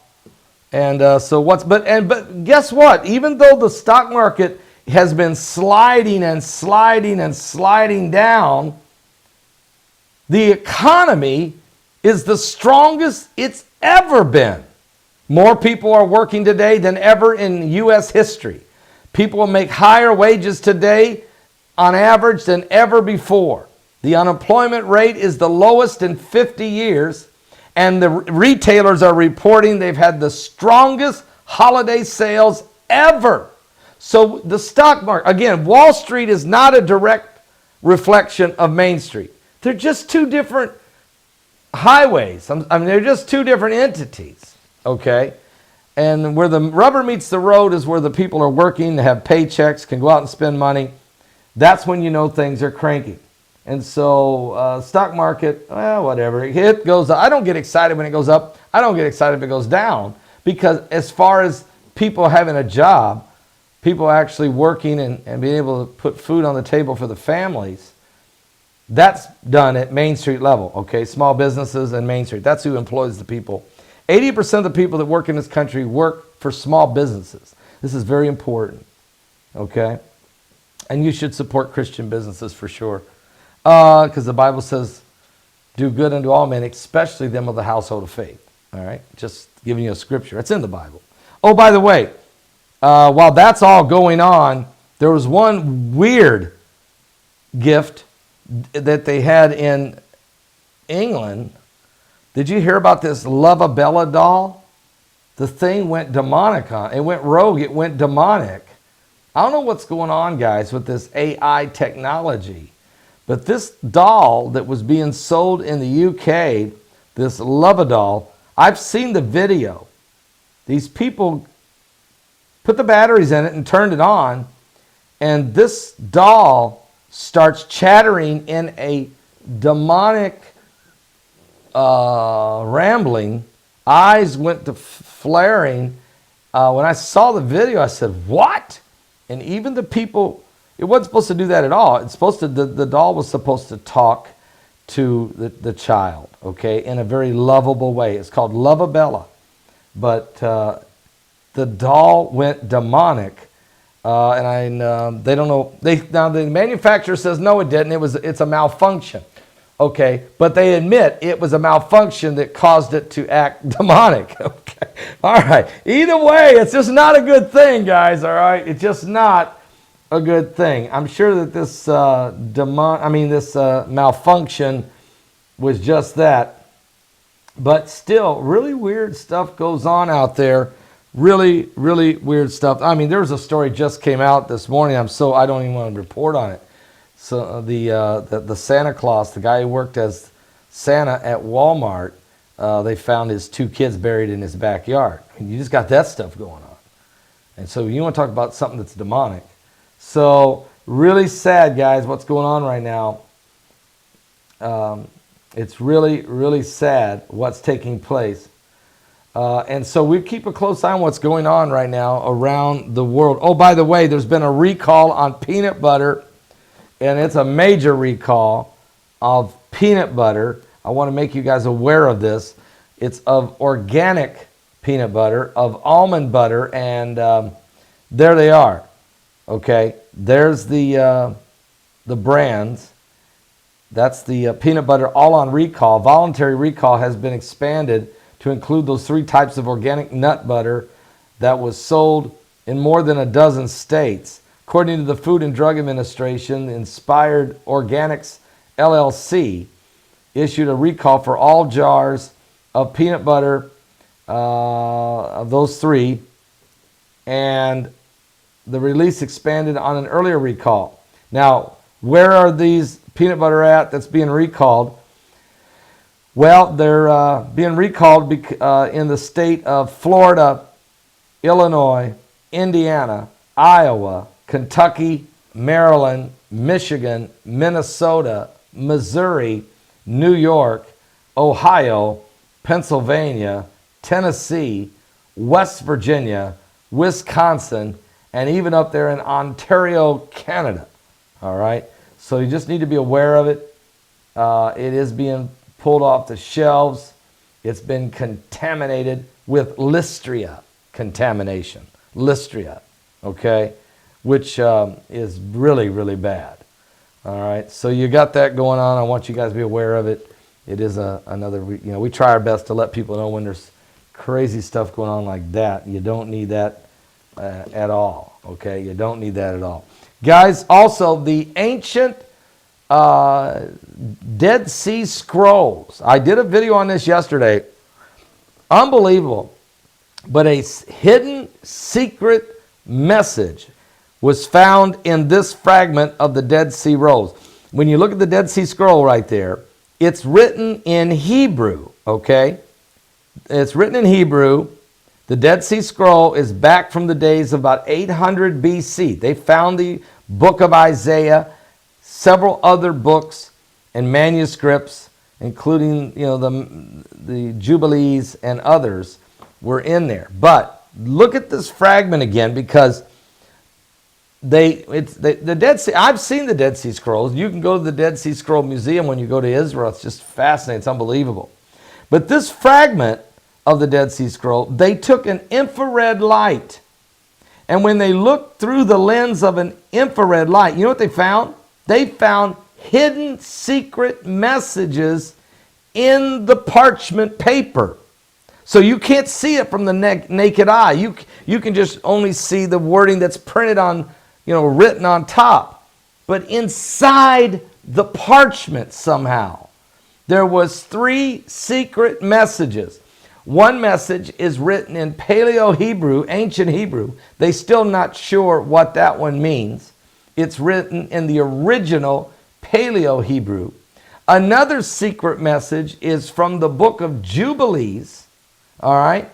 And but guess what? Even though the stock market has been sliding and sliding and sliding down, the economy is the strongest it's ever been. More people are working today than ever in U.S. history. People will make higher wages today on average than ever before. The unemployment rate is the lowest in 50 years, and the retailers are reporting they've had the strongest holiday sales ever. So the stock market, again, Wall Street is not a direct reflection of Main Street. They're just two different highways. They're just two different entities, okay? And where the rubber meets the road is where the people are working, they have paychecks, can go out and spend money. That's when you know things are cranking. And so stock market, well, whatever. It goes up. I don't get excited when it goes up. I don't get excited if it goes down. Because as far as people having a job, people actually working and being able to put food on the table for the families, that's done at Main Street level, okay? Small businesses and Main Street. That's who employs the people. 80% of the people that work in this country work for small businesses. This is very important, okay? And you should support Christian businesses for sure. Because the Bible says, do good unto all men, especially them of the household of faith. All right? Just giving you a scripture. It's in the Bible. Oh, by the way, while that's all going on, there was one weird gift that they had in England. Did you hear about this Lava-Bella doll? The thing went demonic on. It went rogue. It went demonic. I don't know what's going on, guys, with this AI technology. But this doll that was being sold in the UK, this Lava doll, I've seen the video. These people put the batteries in it and turned it on, and this doll starts chattering in a demonic rambling. Eyes went to flaring. When I saw the video, I said, what? And even the people... It wasn't supposed to do that at all. It's supposed to. The doll was supposed to talk to the child, okay, in a very lovable way. It's called Lava-Bella. But the doll went demonic They don't know. Now the manufacturer says no, it didn't. It's a malfunction. Okay, but they admit it was a malfunction that caused it to act demonic. Okay, all right. Either way, it's just not a good thing, guys. All right, it's just not a good thing. I'm sure that this malfunction was just that, but still, really weird stuff goes on out there. Really, really weird stuff. I mean, there's a story just came out this morning. I don't even want to report on it. So the Santa Claus, the guy who worked as Santa at Walmart, they found his 2 kids buried in his backyard. I mean, you just got that stuff going on. And so you want to talk about something that's demonic. So really sad, guys, what's going on right now. It's really, really sad what's taking place. And so we keep a close eye on what's going on right now around the world. Oh, by the way, there's been a recall on peanut butter, and it's a major recall of peanut butter. I want to make you guys aware of this. It's of organic peanut butter, of almond butter, and there they are. Okay, there's the brands. That's the peanut butter, all on recall. Voluntary recall has been expanded to include those 3 types of organic nut butter that was sold in more than a dozen states. According to the Food and Drug Administration, Inspired Organics LLC issued a recall for all jars of peanut butter, of those 3, and the release expanded on an earlier recall. Now, where are these peanut butter at that's being recalled? Well, they're being recalled in the state of Florida, Illinois, Indiana, Iowa, Kentucky, Maryland, Michigan, Minnesota, Missouri, New York, Ohio, Pennsylvania, Tennessee, West Virginia, Wisconsin, and even up there in Ontario, Canada. All right? So you just need to be aware of it. It is being pulled off the shelves. It's been contaminated with Listeria contamination. Listeria, okay? Which is really, really bad. All right? So you got that going on. I want you guys to be aware of it. It is another, we try our best to let people know when there's crazy stuff going on like that. You don't need that at all, okay? You don't need that at all. Guys, also the ancient Dead Sea Scrolls. I did a video on this yesterday. Unbelievable. But a hidden secret message was found in this fragment of the Dead Sea Scrolls. When you look at the Dead Sea Scroll right there, it's written in Hebrew, okay? It's written in Hebrew. The Dead Sea Scroll is back from the days of about 800 BC. They found the book of Isaiah, several other books and manuscripts, including the Jubilees and others, were in there. But look at this fragment again, because the Dead Sea. I've seen the Dead Sea Scrolls. You can go to the Dead Sea Scroll Museum when you go to Israel. It's just fascinating. It's unbelievable. But this fragment of the Dead Sea Scroll, they took an infrared light, and when they looked through the lens of an infrared light, you know what they found? They found hidden secret messages in the parchment paper. So you can't see it from the naked eye. You can just only see the wording that's printed on, written on top. But inside the parchment somehow, there was 3 secret messages. One message is written in Paleo-Hebrew, ancient Hebrew. They're still not sure what that one means. It's written in the original Paleo-Hebrew. Another secret message is from the book of Jubilees, all right?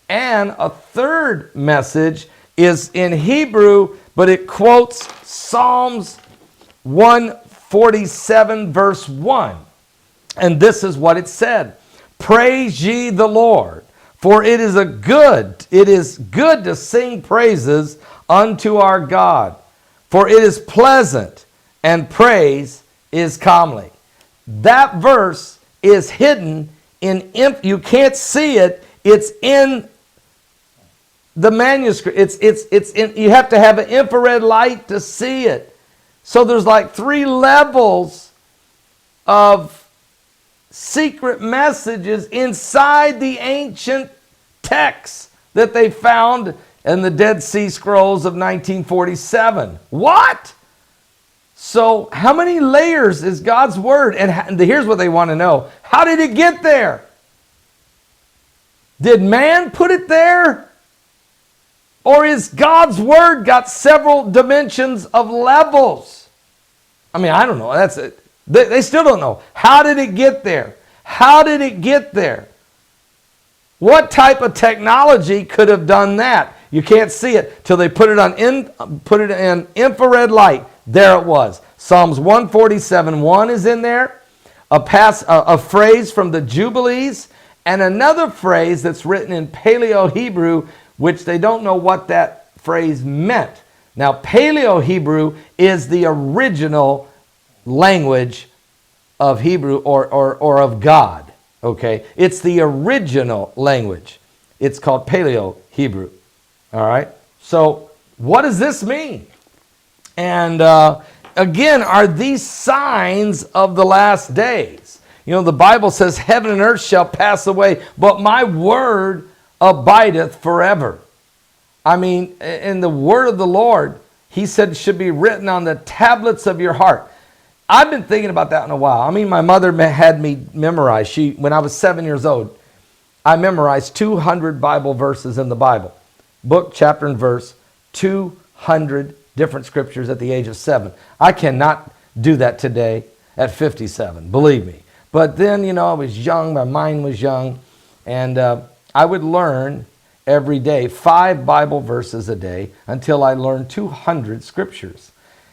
And a third message is in Hebrew, but it quotes Psalms 147, verse 1. And this is what it said. Praise ye the Lord, for it is good to sing praises unto our God. For it is pleasant, and praise is comely. That verse is hidden you can't see it. It's in the manuscript. You have to have an infrared light to see it. So there's like 3 levels of secret messages inside the ancient texts that they found in the Dead Sea Scrolls of 1947. What? So how many layers is God's word? And here's what they want to know. How did it get there? Did man put it there? Or is God's word got several dimensions of levels? I mean, I don't know. That's it. They still don't know. How did it get there? How did it get there? What type of technology could have done that? You can't see it till they put it in infrared light. There it was. Psalms 147:1 is in there. A phrase from the Jubilees, and another phrase that's written in Paleo-Hebrew, which they don't know what that phrase meant. Now, Paleo-Hebrew is the original language of Hebrew or of God. Okay? It's the original language. It's called Paleo-Hebrew. All right? So, what does this mean? And again, are these signs of the last days? You know, the Bible says, heaven and earth shall pass away, but my word abideth forever. I mean, in the word of the Lord, he said, should be written on the tablets of your heart. I've been thinking about that in a while. I mean, my mother had me memorize. When I was 7 years old, I memorized 200 Bible verses in the Bible. Book, chapter, and verse, 200 different scriptures at the age of 7. I cannot do that today at 57, believe me. But then, you know, I was young, my mind was young, and I would learn every day 5 Bible verses a day until I learned 200 scriptures.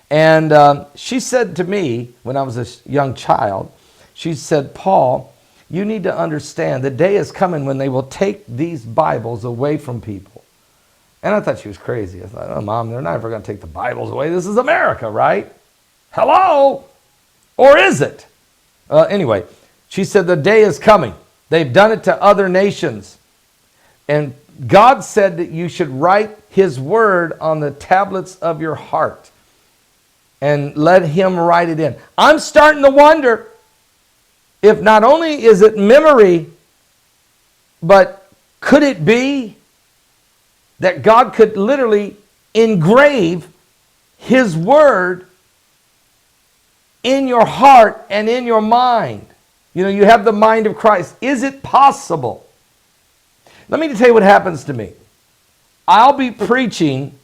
And she said to me when I was a young child, she said, Paul, you need to understand the day is coming when they will take these Bibles away from people. And I thought she was crazy. I thought, oh, Mom, they're never going to take the Bibles away. This is America, right? Hello? Or is it? Anyway, she said the day is coming. They've done it to other nations. And God said that you should write his word on the tablets of your heart and let him write it in. I'm starting to wonder if not only is it memory, but could it be that God could literally engrave his word in your heart and in your mind? You know, you have the mind of Christ. Is it possible? Let me tell you what happens to me. I'll be preaching,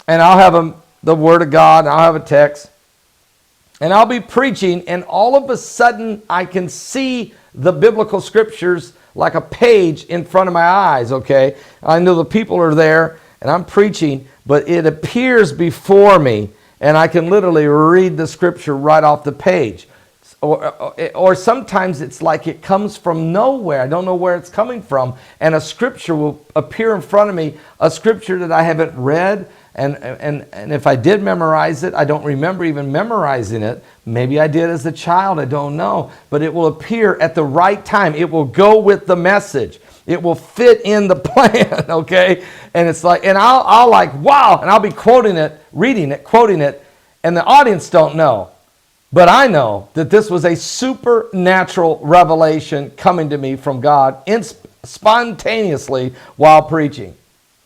and I'll have the Word of God, and I'll have a text, and I'll be preaching, and all of a sudden I can see the biblical scriptures like a page in front of my eyes, okay? I know the people are there, and I'm preaching, but it appears before me, and I can literally read the scripture right off the page. Or sometimes it's like it comes from nowhere. I don't know where it's coming from. And a scripture will appear in front of me, a scripture that I haven't read. And if I did memorize it, I don't remember even memorizing it. Maybe I did as a child, I don't know. But it will appear at the right time. It will go with the message. It will fit in the plan, okay? And it's like, and I'll like, wow, and I'll be quoting it, reading it, quoting it, and the audience don't know. But I know that this was a supernatural revelation coming to me from God spontaneously while preaching.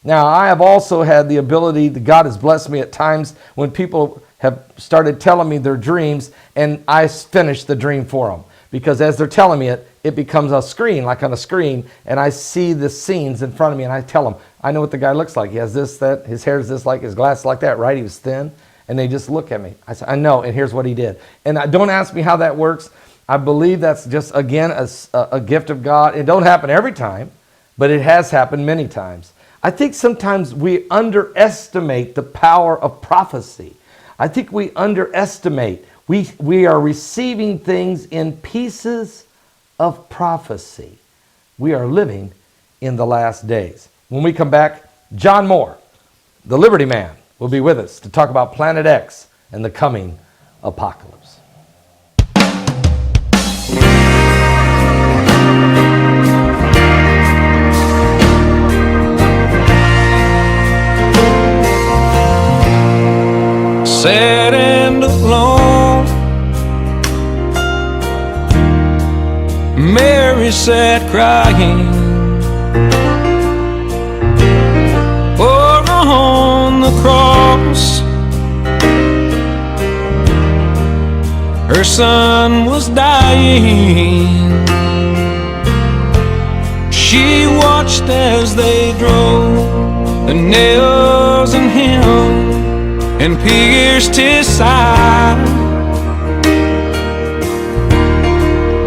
Now, I have also had the ability, that God has blessed me at times when people have started telling me their dreams, and I finish the dream for them. Because as they're telling me it, it becomes a screen, like on a screen, and I see the scenes in front of me, and I tell them, I know what the guy looks like. He has this, that, his hair is this, like his glasses like that, right? He was thin. And they just look at me. I say, I know, and here's what he did. And don't ask me how that works. I believe that's just, again, a gift of God. It don't happen every time, but it has happened many times. I think sometimes we underestimate the power of prophecy. I think we underestimate. We are receiving things in pieces of prophecy. We are living in the last days. When we come back, John Moore, the Liberty Man, will be with us to talk about Planet X and the coming apocalypse. sad and alone. Mary sat crying, for on the cross her son was dying. She watched as they drove the nails in him and pierced his side.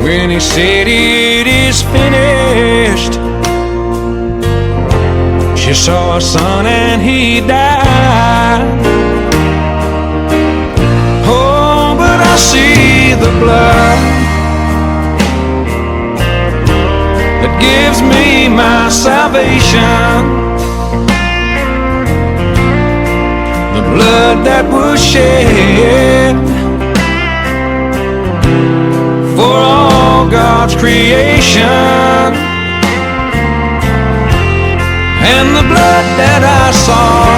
When he said it is finished, she saw a son and he died. Oh, but I see the blood that gives me my salvation. The blood that was shed for all God's creation, and the blood that I saw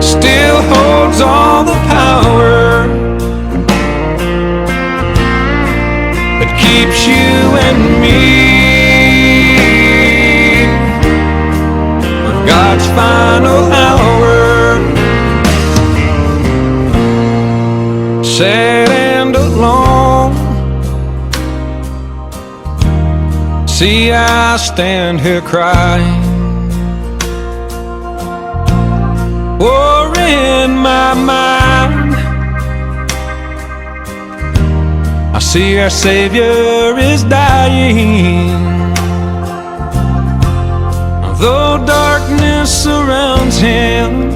still holds all the power that keeps you and me for God's final hour. Sad and alone, see I stand here crying, or in my mind I see our Savior is dying. Though darkness surrounds him,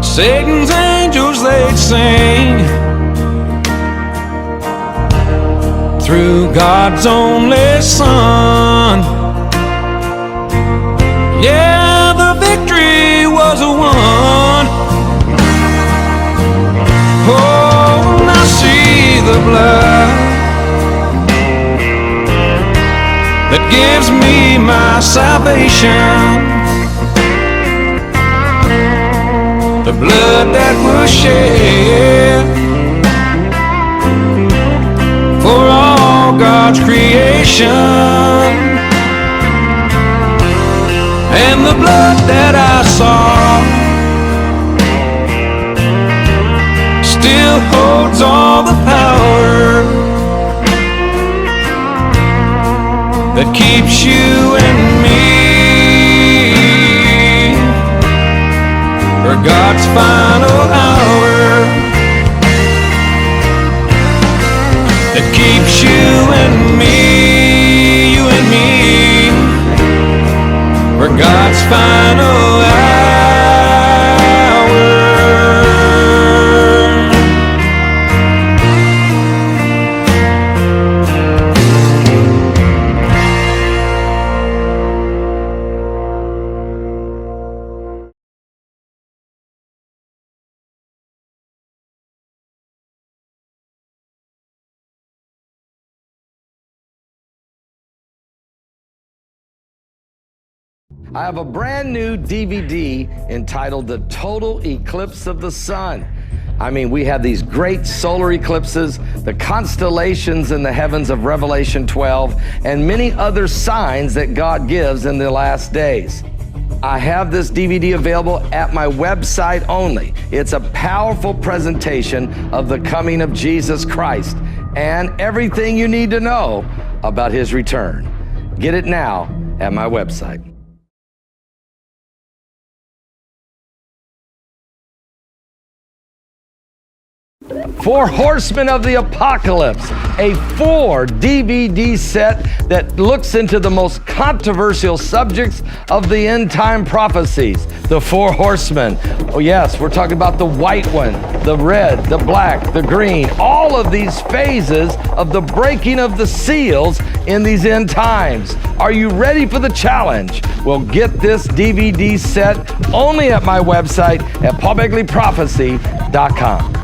Satan's angels they'd sing through God's only Son. Yeah, the victory was won. Oh, and I see the blood that gives me my salvation. The blood that was shed for all God's creation, and the blood that I saw still holds all the power that keeps you and me for God's final hour, that keeps you and me, you and me, for God's final hour. I have a brand new DVD entitled The Total Eclipse of the Sun. I mean, we have these great solar eclipses, the constellations in the heavens of Revelation 12, and many other signs that God gives in the last days. I have this DVD available at my website only. It's a powerful presentation of the coming of Jesus Christ and everything you need to know about his return. Get it now at my website. Four Horsemen of the Apocalypse, a 4 DVD set that looks into the most controversial subjects of the end time prophecies. The 4 Horsemen. Oh yes, we're talking about the white one, the red, the black, the green, all of these phases of the breaking of the seals in these end times. Are you ready for the challenge? Well, get this DVD set only at my website at paulbegleyprophecy.com.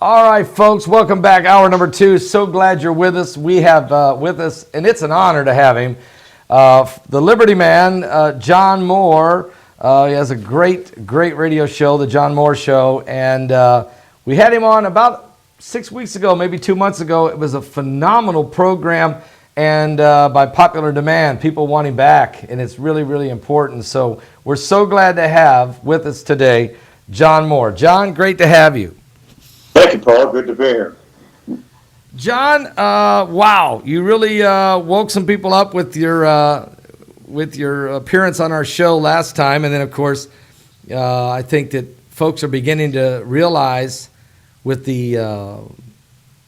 All right, folks, welcome back. Hour number 2. So glad you're with us. We have with us, and it's an honor to have him, the Liberty Man, John Moore. He has a great radio show, The John Moore Show, and we had him on about 6 weeks ago, maybe 2 months ago. It was a phenomenal program, and by popular demand, people want him back, and it's really, really important. So we're so glad to have with us today John Moore. John, great to have you. Thank you, Paul. Good to be here. John, wow, you really woke some people up with your appearance on our show last time, and then of course, I think that folks are beginning to realize with the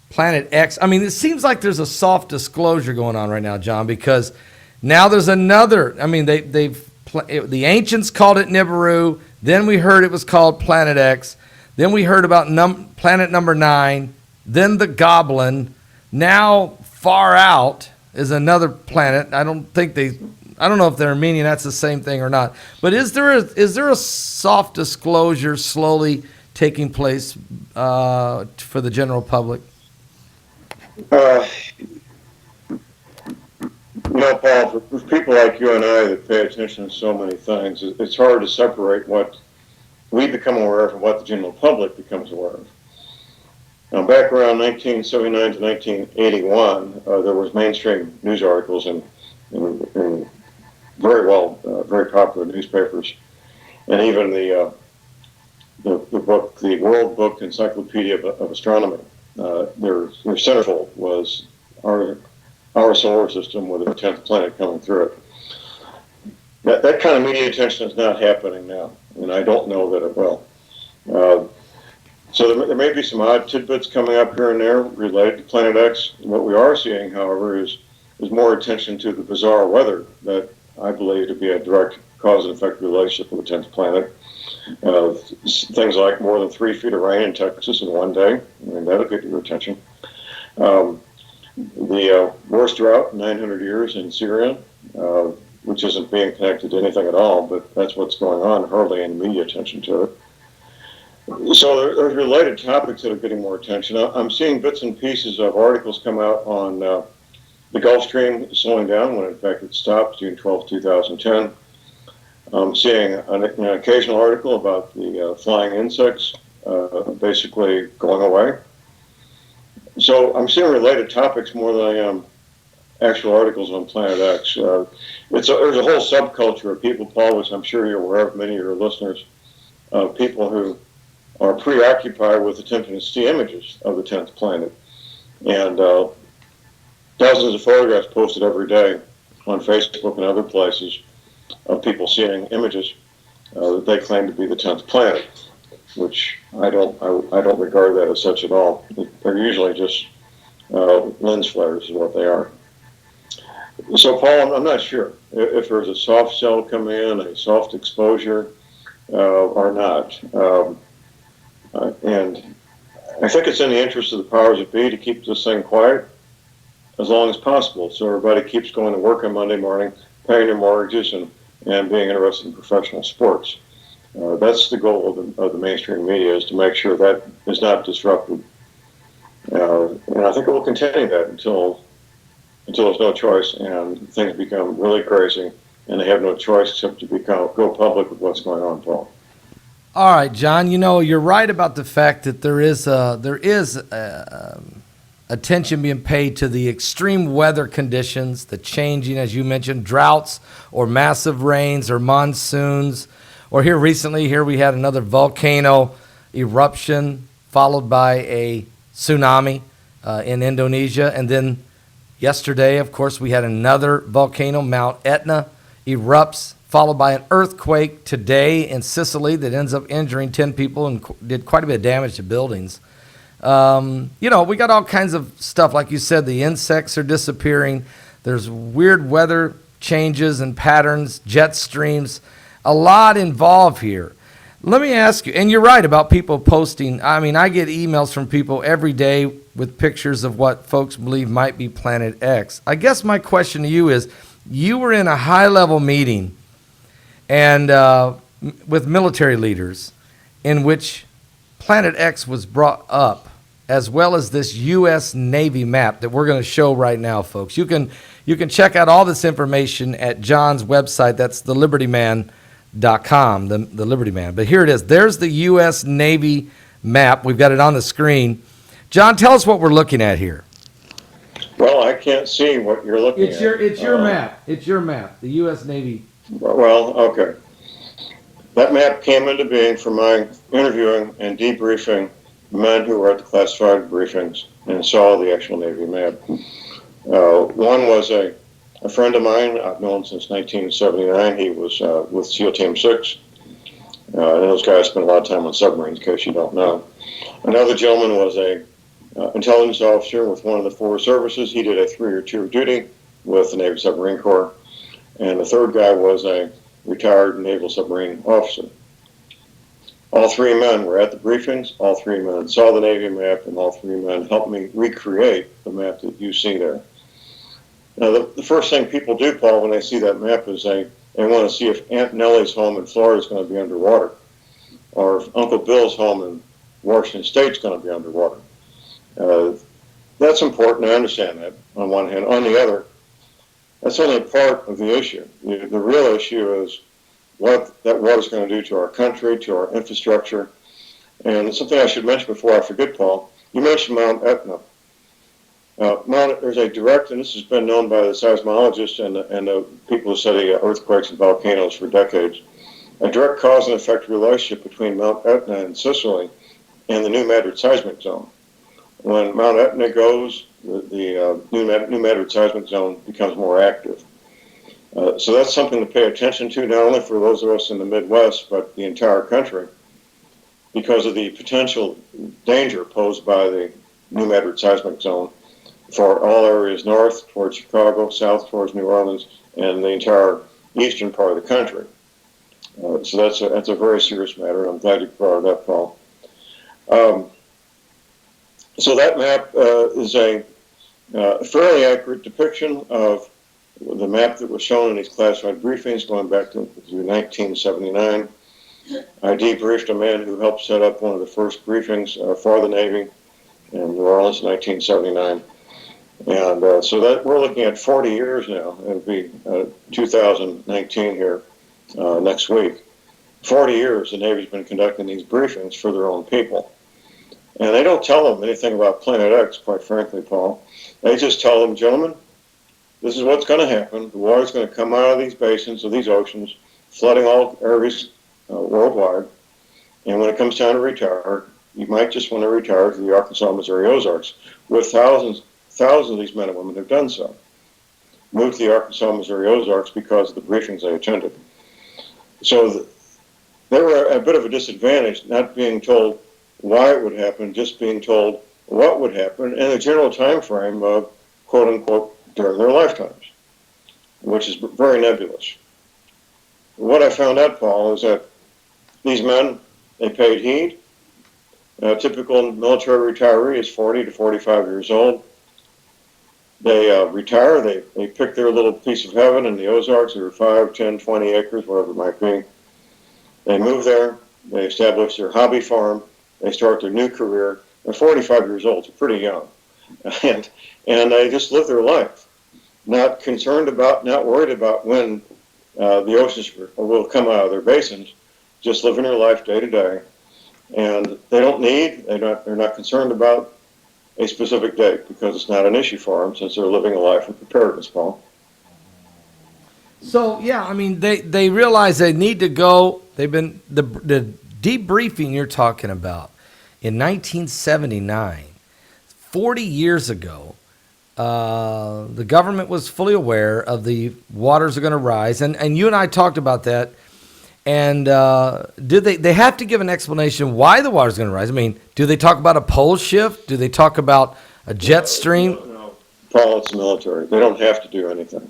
Planet X. I mean, it seems like there's a soft disclosure going on right now, John, because now there's another. I mean, the ancients called it Nibiru. Then we heard it was called Planet X. Then we heard about planet number 9, then the Goblin. Now, far out is another planet. I don't know if they're meaning that's the same thing or not. But is there a soft disclosure slowly taking place for the general public? Paul, for people like you and I that pay attention to so many things, it's hard to separate what we become aware of and what the general public becomes aware of. Now, back around 1979 to 1981, there was mainstream news articles in very popular newspapers, and even the book, the World Book Encyclopedia of Astronomy. Their centerfold was our solar system with a 10th planet coming through it. That kind of media attention is not happening now, and I don't know that it will. So there may be some odd tidbits coming up here and there related to Planet X. What we are seeing, however, is more attention to the bizarre weather that I believe to be a direct cause and effect relationship with the 10th planet. Things like more than 3 feet of rain in Texas in one day. I mean, that'll get your attention. The worst drought in 900 years in Syria, which isn't being connected to anything at all, but that's what's going on, hardly any media attention to it. So there's related topics that are getting more attention. I'm seeing bits and pieces of articles come out on the Gulf Stream slowing down, when in fact it stopped June 12, 2010. I'm seeing an occasional article about the flying insects basically going away. So I'm seeing related topics more than I am actual articles on Planet X. There's a whole subculture of people, Paul, which I'm sure you're aware of, many of your listeners, people who are preoccupied with attempting to see images of the 10th planet. And dozens of photographs posted every day on Facebook and other places of people seeing images that they claim to be the 10th planet, which I don't regard that as such at all. They're usually just lens flares is what they are. So, Paul, I'm not sure if there's a soft cell coming in, a soft exposure, or not. And I think it's in the interest of the powers that be to keep this thing quiet as long as possible, so everybody keeps going to work on Monday morning, paying their mortgages, and being interested in professional sports. That's the goal of the mainstream media, is to make sure that is not disrupted. And I think it will continue that until there's no choice and things become really crazy and they have no choice except to go public with what's going on, Paul. All right, John, you're right about the fact that there is attention being paid to the extreme weather conditions, the changing, as you mentioned, droughts or massive rains or monsoons. Or here recently, we had another volcano eruption followed by a tsunami in Indonesia. And then yesterday, of course, we had another volcano, Mount Etna, erupts, followed by an earthquake today in Sicily that ends up injuring 10 people and did quite a bit of damage to buildings. We got all kinds of stuff. Like you said, the insects are disappearing. There's weird weather changes and patterns, jet streams, a lot involved here. Let me ask you, and you're right about people posting. I mean, I get emails from people every day with pictures of what folks believe might be Planet X. I guess my question to you is, you were in a high-level meeting and with military leaders in which Planet X was brought up as well as this U.S. Navy map that we're going to show right now, folks. You can check out all this information at John's website. That's thelibertyman.com, the Liberty Man. But here it is. There's the U.S. Navy map. We've got it on the screen. John, tell us what we're looking at here. Well, I can't see what you're looking at. It's your map. It's your map. The U.S. Navy. Well, okay. That map came into being from my interviewing and debriefing men who were at the classified briefings and saw the actual Navy map. One was a friend of mine. I've known since 1979. He was with SEAL Team 6. And those guys spend a lot of time on submarines, in case you don't know. Another gentleman was a intelligence officer with one of the 4 services. He did a 3-year tour of duty with the Navy Submarine Corps. And the third guy was a retired naval submarine officer. All 3 men were at the briefings. All 3 men saw the Navy map, and all 3 men helped me recreate the map that you see there. Now, the first thing people do, Paul, when they see that map is they want to see if Aunt Nellie's home in Florida is going to be underwater, or if Uncle Bill's home in Washington State is going to be underwater. That's important. I understand that on one hand. On the other, that's only a part of the issue. The real issue is what that water is going to do to our country, to our infrastructure. And something I should mention before I forget, Paul, you mentioned Mount Etna. There's a direct, and this has been known by the seismologists and the people who study earthquakes and volcanoes for decades, a direct cause and effect relationship between Mount Etna in Sicily and the New Madrid seismic zone. When Mount Etna goes, the New Madrid seismic zone becomes more active. So that's something to pay attention to, not only for those of us in the Midwest, but the entire country, because of the potential danger posed by the New Madrid seismic zone for all areas north towards Chicago, south towards New Orleans, and the entire eastern part of the country. So that's a very serious matter, and I'm glad you brought it up, Paul. So that map is a fairly accurate depiction of the map that was shown in these classified briefings going back to 1979. I debriefed a man who helped set up one of the first briefings for the Navy in New Orleans in 1979. And so that we're looking at 40 years now. It'll be 2019 here next week. 40 years the Navy's been conducting these briefings for their own people. And they don't tell them anything about Planet X, quite frankly, Paul. They just tell them, gentlemen, this is what's going to happen. The water's going to come out of these basins, of these oceans, flooding all areas worldwide. And when it comes time to retire, you might just want to retire to the Arkansas, Missouri Ozarks, where thousands of these men and women have done so. Moved to the Arkansas, Missouri Ozarks because of the briefings they attended. So they were at a bit of a disadvantage, not being told why it would happen, just being told what would happen and a general time frame of, quote unquote, during their lifetimes, which is very nebulous. What I found out, Paul, is that these men, they paid heed. A typical military retiree is 40 to 45 years old. They retire, they pick their little piece of heaven in the Ozarks, or 5, 10, 20 acres, whatever it might be. They move there, they establish their hobby farm, they start their new career. They're 45 years old, so pretty young. And they just live their life, not concerned about, not worried about when the oceans will come out of their basins, just living their life day to day. And they're not concerned about a specific date because it's not an issue for them since they're living a life of preparedness, Paul. So, yeah, I mean, they realize they need to go. They've been, the debriefing you're talking about in 1979, 40 years ago, the government was fully aware of the waters are going to rise. And you and I talked about that. And did they have to give an explanation why the water's going to rise? I mean, do they talk about a pole shift? Do they talk about a jet stream? No, Paul, it's the military. They don't have to do anything.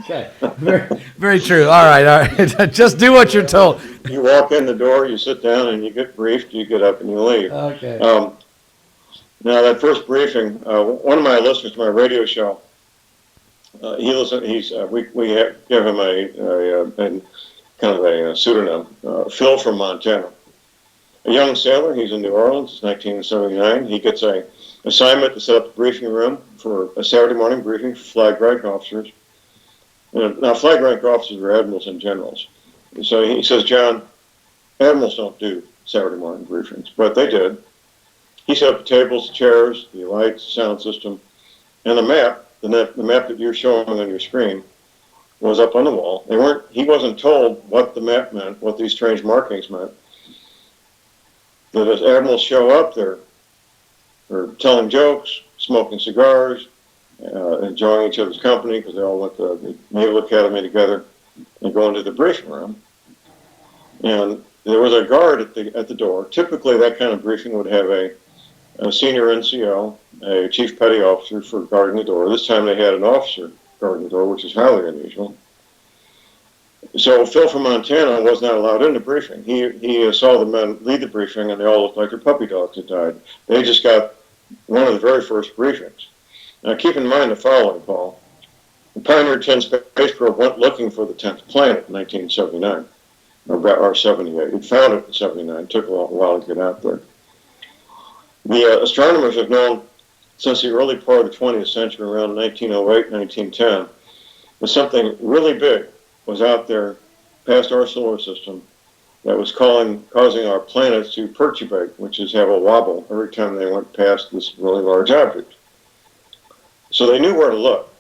Okay, very, very true. All right. Just do what you're told. You walk in the door, you sit down, and you get briefed. You get up and you leave. Okay. Now that first briefing, one of my listeners to my radio show, we give him a kind of a pseudonym, Phil from Montana. a young sailor. He's in New Orleans. It's 1979. He gets a assignment to set up a briefing room for a Saturday morning briefing for flag rank officers. Now, flag rank officers are admirals and generals. So he says, John, admirals don't do Saturday morning briefings, but they did. He set up the tables, the chairs, the lights, the sound system, and the map. The map that you're showing on your screen was up on the wall. He wasn't told what the map meant, what these strange markings meant. That as admirals show up, they're telling jokes, smoking cigars, enjoying each other's company because they all went to the Naval Academy together, and go into the briefing room. And there was a guard at the door. Typically, that kind of briefing would have a senior NCO, a chief petty officer for guarding the door. This time they had an officer guarding the door, which is highly unusual. So Phil from Montana was not allowed in the briefing. He saw the men lead the briefing, and they all looked like their puppy dogs had died. They just got one of the very first briefings. Now keep in mind the following, Paul. The Pioneer 10 space probe went looking for the 10th planet in 1979, or 78. It found it in 79. It took a while to get out there. The astronomers have known since the early part of the 20th century, around 1908, 1910, that something really big was out there past our solar system that was causing our planets to perturbate, which is have a wobble every time they went past this really large object. So they knew where to look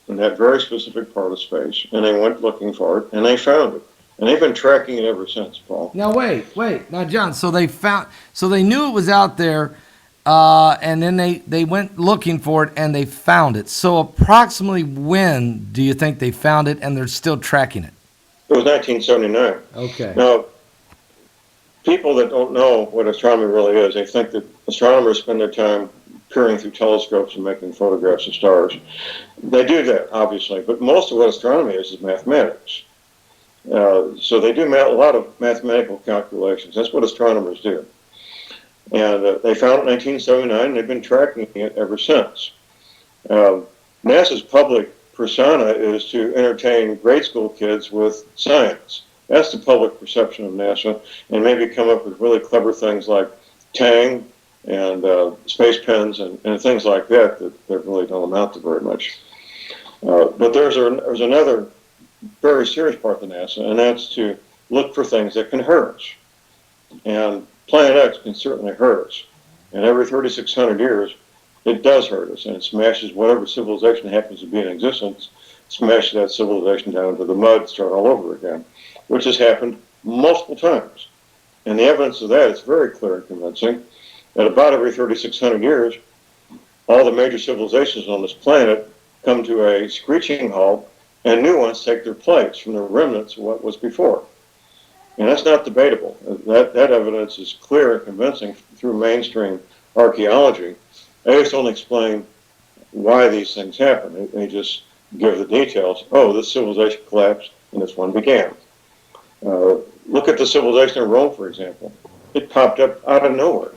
in that very specific part of space, and they went looking for it, and they found it. And they've been tracking it ever since, Paul. Now wait. Now, John, so they knew it was out there, and then they went looking for it, and they found it. So approximately when do you think they found it, and they're still tracking it? It was 1979. Okay. Now, people that don't know what astronomy really is, they think that astronomers spend their time peering through telescopes and making photographs of stars. They do that, obviously, but most of what astronomy is mathematics. So they do a lot of mathematical calculations. That's what astronomers do. And they found it in 1979, and they've been tracking it ever since. NASA's public persona is to entertain grade school kids with science. That's the public perception of NASA, and maybe come up with really clever things like Tang and space pens and things like that really don't amount to very much. But there's another very serious part of NASA, and that's to look for things that can hurt us. And Planet X can certainly hurt us. And every 3,600 years, it does hurt us, and it smashes whatever civilization happens to be in existence, smashes that civilization down into the mud, start all over again, which has happened multiple times. And the evidence of that is very clear and convincing, that about every 3,600 years, all the major civilizations on this planet come to a screeching halt, and new ones take their place from the remnants of what was before. And that's not debatable. That evidence is clear and convincing through mainstream archaeology. They just don't explain why these things happen. They just give the details. Oh, this civilization collapsed and this one began. Look at the civilization in Rome, for example. It popped up out of nowhere.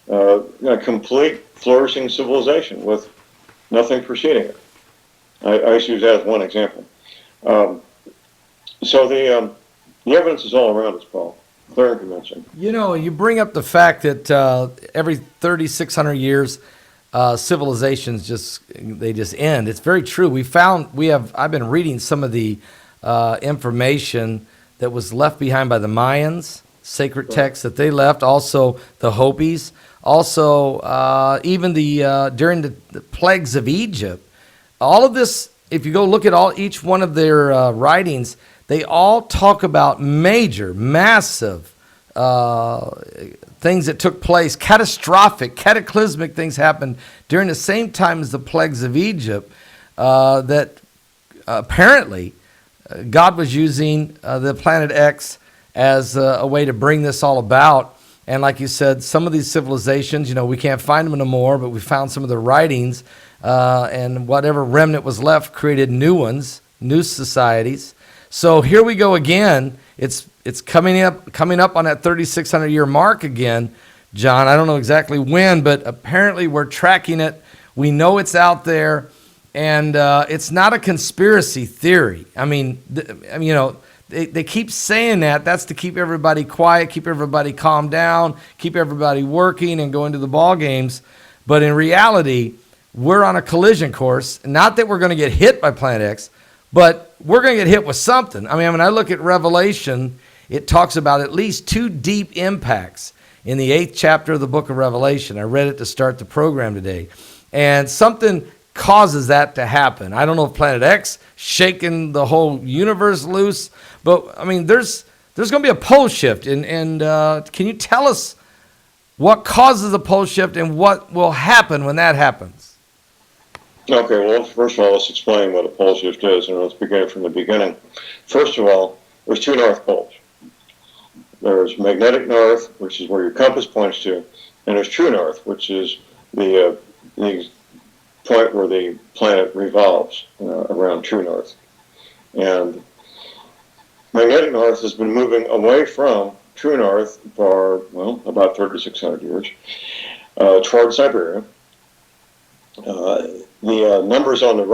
A complete flourishing civilization with nothing preceding it. I just use that as one example. So the evidence is all around us, Paul. Clear and convincing. You know, you bring up the fact that every 3,600 years, civilizations just end. It's very true. I've been reading some of the information that was left behind by the Mayans, sacred texts that they left, also the Hopis, also even during the plagues of Egypt. All of this, if you go look at each one of their writings, they all talk about major, massive things that took place, cataclysmic things happened during the same time as the plagues of Egypt, that apparently God was using the planet X as a way to bring this all about. And like you said, some of these civilizations, we can't find them anymore, but we found some of the writings, and whatever remnant was left created new ones, new societies. So here we go again. It's coming up on that 3,600 year mark again, John. I don't know exactly when, but apparently we're tracking it. We know it's out there, and it's not a conspiracy theory. I mean, they keep saying that. That's to keep everybody quiet, keep everybody calm down, keep everybody working and going to the ball games. But in reality, we're on a collision course. Not that we're going to get hit by Planet X, but we're going to get hit with something. I mean, when I look at Revelation, it talks about at least 2 deep impacts in the 8th chapter of the book of Revelation. I read it to start the program today. And something causes that to happen. I don't know if Planet X shaking the whole universe loose, but I mean, there's going to be a pole shift. And can you tell us what causes a pole shift and what will happen when that happens? Okay, well, first of all, let's explain what a pole shift is, and let's begin from the beginning. First of all, there's 2 north poles. There's magnetic north, which is where your compass points to, and there's true north, which is the point where the planet revolves around true north. And magnetic north has been moving away from true north for, well, about 3,600 years toward Siberia. The numbers on the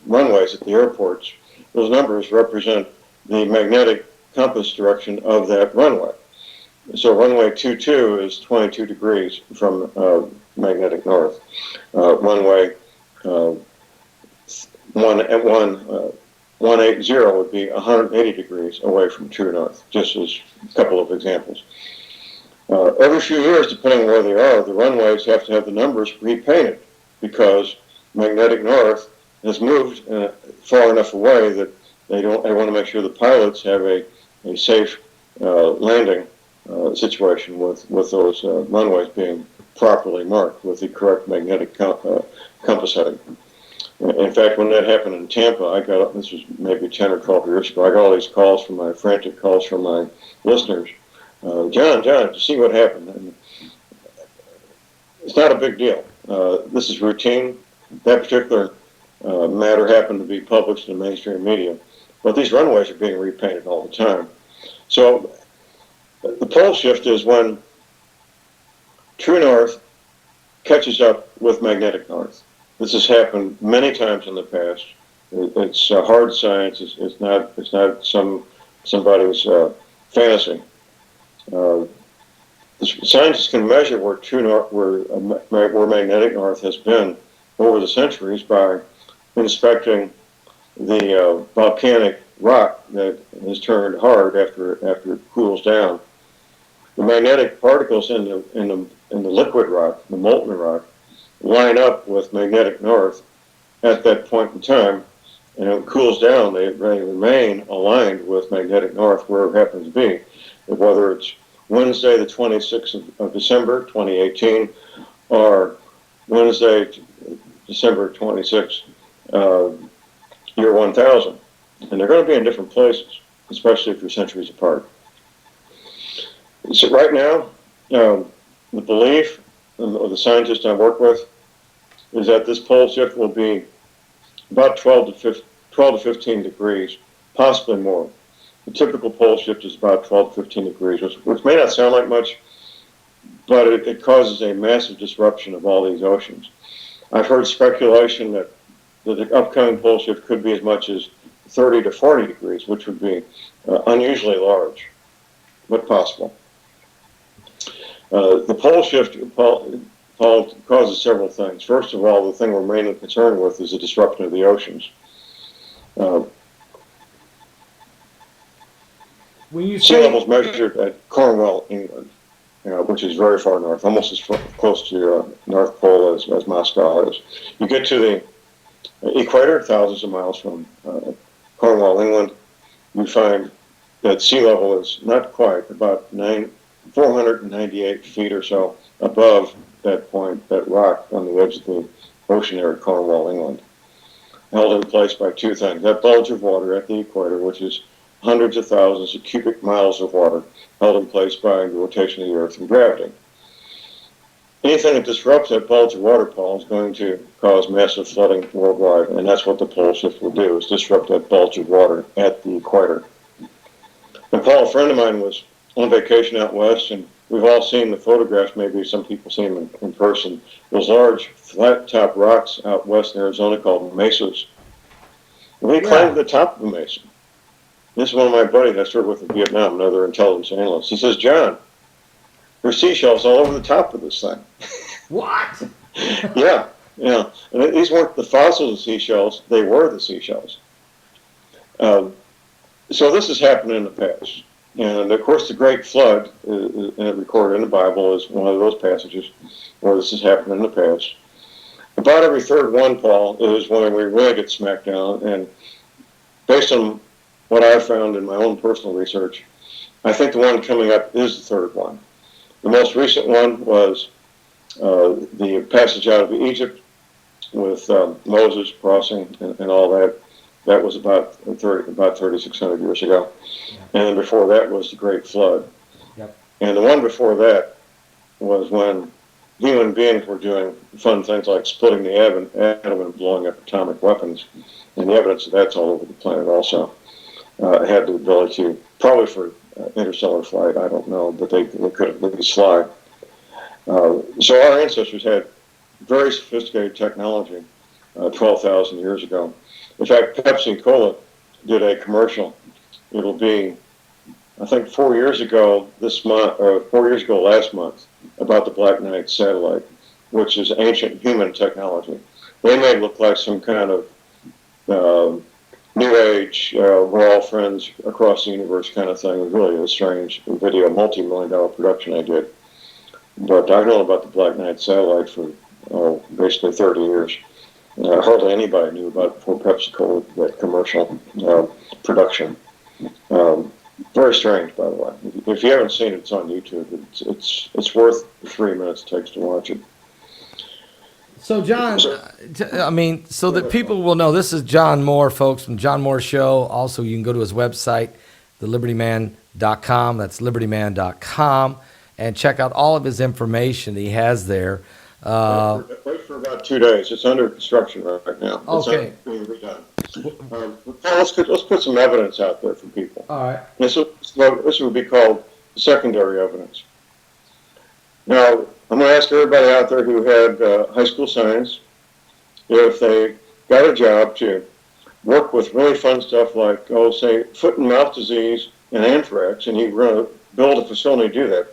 runways at the airports, those numbers represent the magnetic compass direction of that runway. So runway 22 is 22 degrees from magnetic north. Runway 180 would be 180 degrees away from true north, just as a couple of examples. Every few years, depending on where they are, the runways have to have the numbers repainted because magnetic north has moved far enough away that they want to make sure the pilots have a safe landing situation with those runways being properly marked with the correct magnetic compass heading. In fact, when that happened in Tampa, this was maybe 10 or 12 years ago, I got all these calls from frantic calls from my listeners. John, to see what happened. And it's not a big deal. This is routine. That particular matter happened to be published in the mainstream media. But these runways are being repainted all the time. So the pole shift is when true north catches up with magnetic north. This has happened many times in the past. It's hard science. It's not somebody's fantasy. Scientists can measure where true north, where magnetic north has been over the centuries by inspecting the volcanic rock that has turned hard after it cools down. The magnetic particles in the liquid rock, the molten rock, line up with magnetic north at that point in time, and it cools down. They remain aligned with magnetic north where it happens to be, whether it's Wednesday the 26th of December 2018 or Wednesday December 26th year 1000. And they're going to be in different places, especially if you're centuries apart. So right now, the belief of the scientists I work with is that this pole shift will be about 12 to 15 degrees, possibly more. The typical pole shift is about 12 to 15 degrees, which may not sound like much, but it causes a massive disruption of all these oceans. I've heard speculation that the upcoming pole shift could be as much as 30 to 40 degrees, which would be unusually large, but possible. The pole shift causes several things. First of all, the thing we're mainly concerned with is the disruption of the oceans. Sea levels measured at Cornwall, England, which is very far north, almost as close to your North Pole as Moscow is. You get to the equator, thousands of miles from Cornwall, England, you find that sea level is not quite, about 498 feet or so above that point, that rock on the edge of the ocean there at Cornwall, England, held in place by 2 things. That bulge of water at the equator, which is hundreds of thousands of cubic miles of water held in place by the rotation of the Earth and gravity. Anything that disrupts that bulge of water, Paul, is going to cause massive flooding worldwide, and that's what the pole shift will do, is disrupt that bulge of water at the equator. And Paul, a friend of mine, was on vacation out west, and we've all seen the photographs, maybe some people see them in person, those large flat-top rocks out west in Arizona called mesas. And we climbed to the top of a mesa. This is one of my buddies I served with in Vietnam, another intelligence analyst. He says, John, there's seashells all over the top of this thing. What? Yeah, yeah. And these weren't the fossils of seashells, they were the seashells. So this has happened in the past. And of course, the Great Flood, recorded in the Bible, is one of those passages where this has happened in the past. About every third one, Paul, is when we really get smacked down. And based on what I've found in my own personal research, I think the one coming up is the third one. The most recent one was the passage out of Egypt with Moses crossing and all that. That was about 3,600 years ago. Yeah. And then before that was the Great Flood. Yep. And the one before that was when human beings were doing fun things like splitting the atom and blowing up atomic weapons. And the evidence of that's all over the planet also. It had the ability to, probably for interstellar flight, I don't know, but they could at least fly. So our ancestors had very sophisticated technology 12,000 years ago. In fact, Pepsi Cola did a commercial. It'll be, I think, 4 years ago this month, or 4 years ago last month, about the Black Knight satellite, which is ancient human technology. They made it look like some kind of new age, we're all friends across the universe kind of thing. It was really a strange video, multi-million-dollar production I did. But I've known about the Black Knight satellite for basically 30 years. Hardly anybody knew about it before Pepsi Cola, that commercial production. Very strange, by the way. If you haven't seen it, it's on YouTube. It's worth the 3 minutes it takes to watch it. So, John, I mean, so that people will know, this is John Moore, folks, from John Moore Show. Also, you can go to his website, thelibertyman.com. That's libertyman.com, and check out all of his information that he has there. Wait for about 2 days. It's under construction right now. Okay. It's being redone. Let's put some evidence out there for people. All right. This would be called secondary evidence. Now, I'm going to ask everybody out there who had high school science if they got a job to work with really fun stuff like, say, foot and mouth disease and anthrax, and you're going to build a facility to do that.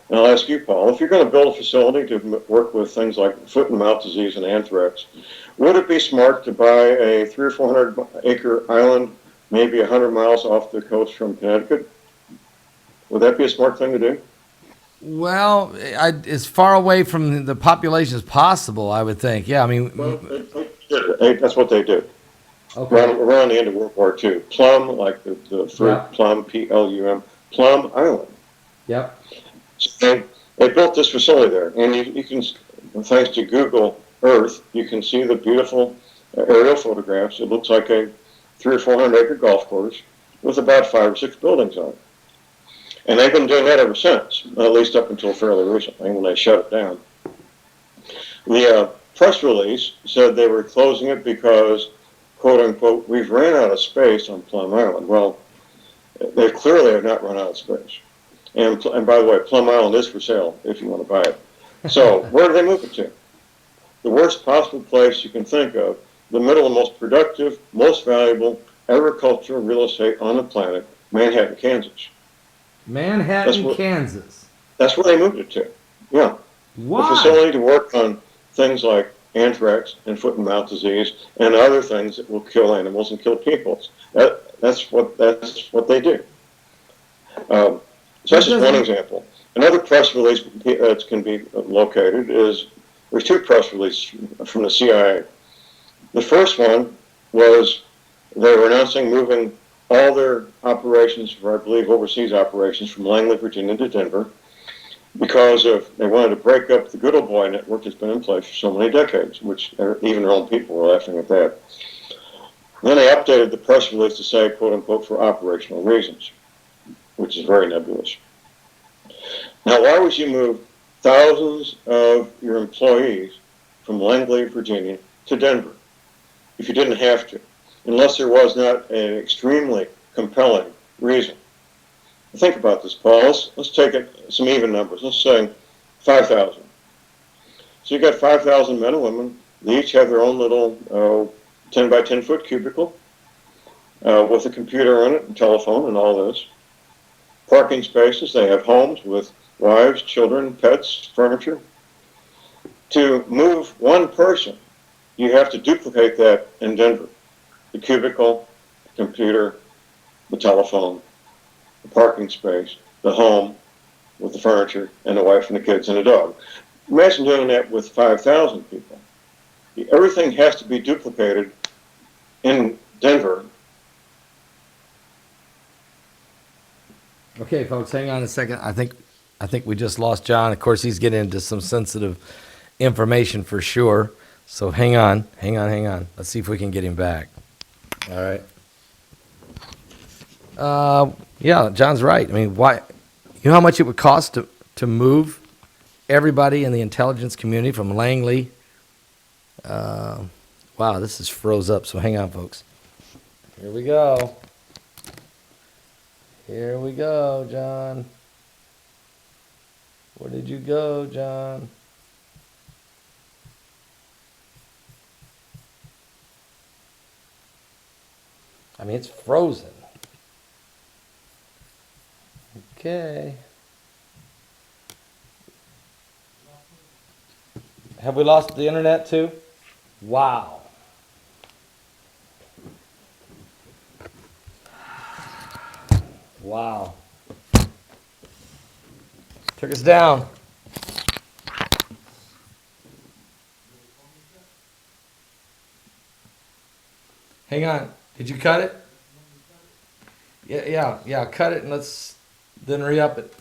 And I'll ask you, Paul, if you're going to build a facility to work with things like foot and mouth disease and anthrax, would it be smart to buy a 300 or 400 acre island, maybe 100 miles off the coast from Connecticut? Would that be a smart thing to do? Well, as far away from the population as possible, I would think. Yeah, I mean, well, that's what they did. Okay. Around the end of World War II, Plum, like the fruit, yeah. Plum, Plum, Plum Island. Yep. So they built this facility there, and you can, thanks to Google Earth, you can see the beautiful aerial photographs. It looks like a 300 or 400 acre golf course with about 5 or 6 buildings on it. And they've been doing that ever since, at least up until fairly recently when they shut it down. The press release said they were closing it because, quote unquote, we've ran out of space on Plum Island. Well, they clearly have not run out of space. And by the way, Plum Island is for sale if you want to buy it. So where do they move it to? The worst possible place you can think of, the middle and most productive, most valuable agricultural real estate on the planet, Manhattan, Kansas. Manhattan, Kansas. That's where they moved it to. Yeah. Why? The facility to work on things like anthrax and foot and mouth disease and other things that will kill animals and kill people. That's what they do. So that's just one example. Another press release that can be located is, there's 2 press releases from the CIA. The first one was they were announcing moving all their operations, for I believe overseas operations, from Langley, Virginia to Denver because they wanted to break up the good old boy network that's been in place for so many decades, which even their own people were laughing at that. Then they updated the press release to say, quote unquote, for operational reasons, which is very nebulous. Now, why would you move thousands of your employees from Langley, Virginia to Denver if you didn't have to, unless there was not an extremely compelling reason? Think about this, Paul. Let's take some even numbers. Let's say 5,000. So you've got 5,000 men and women. They each have their own little 10 by 10 foot cubicle. with a computer in it and telephone and all this. Parking spaces, they have homes with wives, children, pets, furniture. To move one person, you have to duplicate that in Denver. The cubicle, the computer, the telephone, the parking space, the home with the furniture, and the wife and the kids and the dog. Imagine doing that with 5,000 people. Everything has to be duplicated in Denver. Okay, folks, hang on a second. I think we just lost John. Of course, he's getting into some sensitive information for sure. So hang on. Let's see if we can get him back. All right. Yeah, John's right. I mean, why? You know how much it would cost to move everybody in the intelligence community from Langley? Wow, this is froze up. So hang on, folks. Here we go. Here we go, John. Where did you go, John? I mean, it's frozen. Okay. Have we lost the internet too? Wow. Wow. Took us down. Hang on. Did you cut it? Yeah. Cut it and let's then re-up it.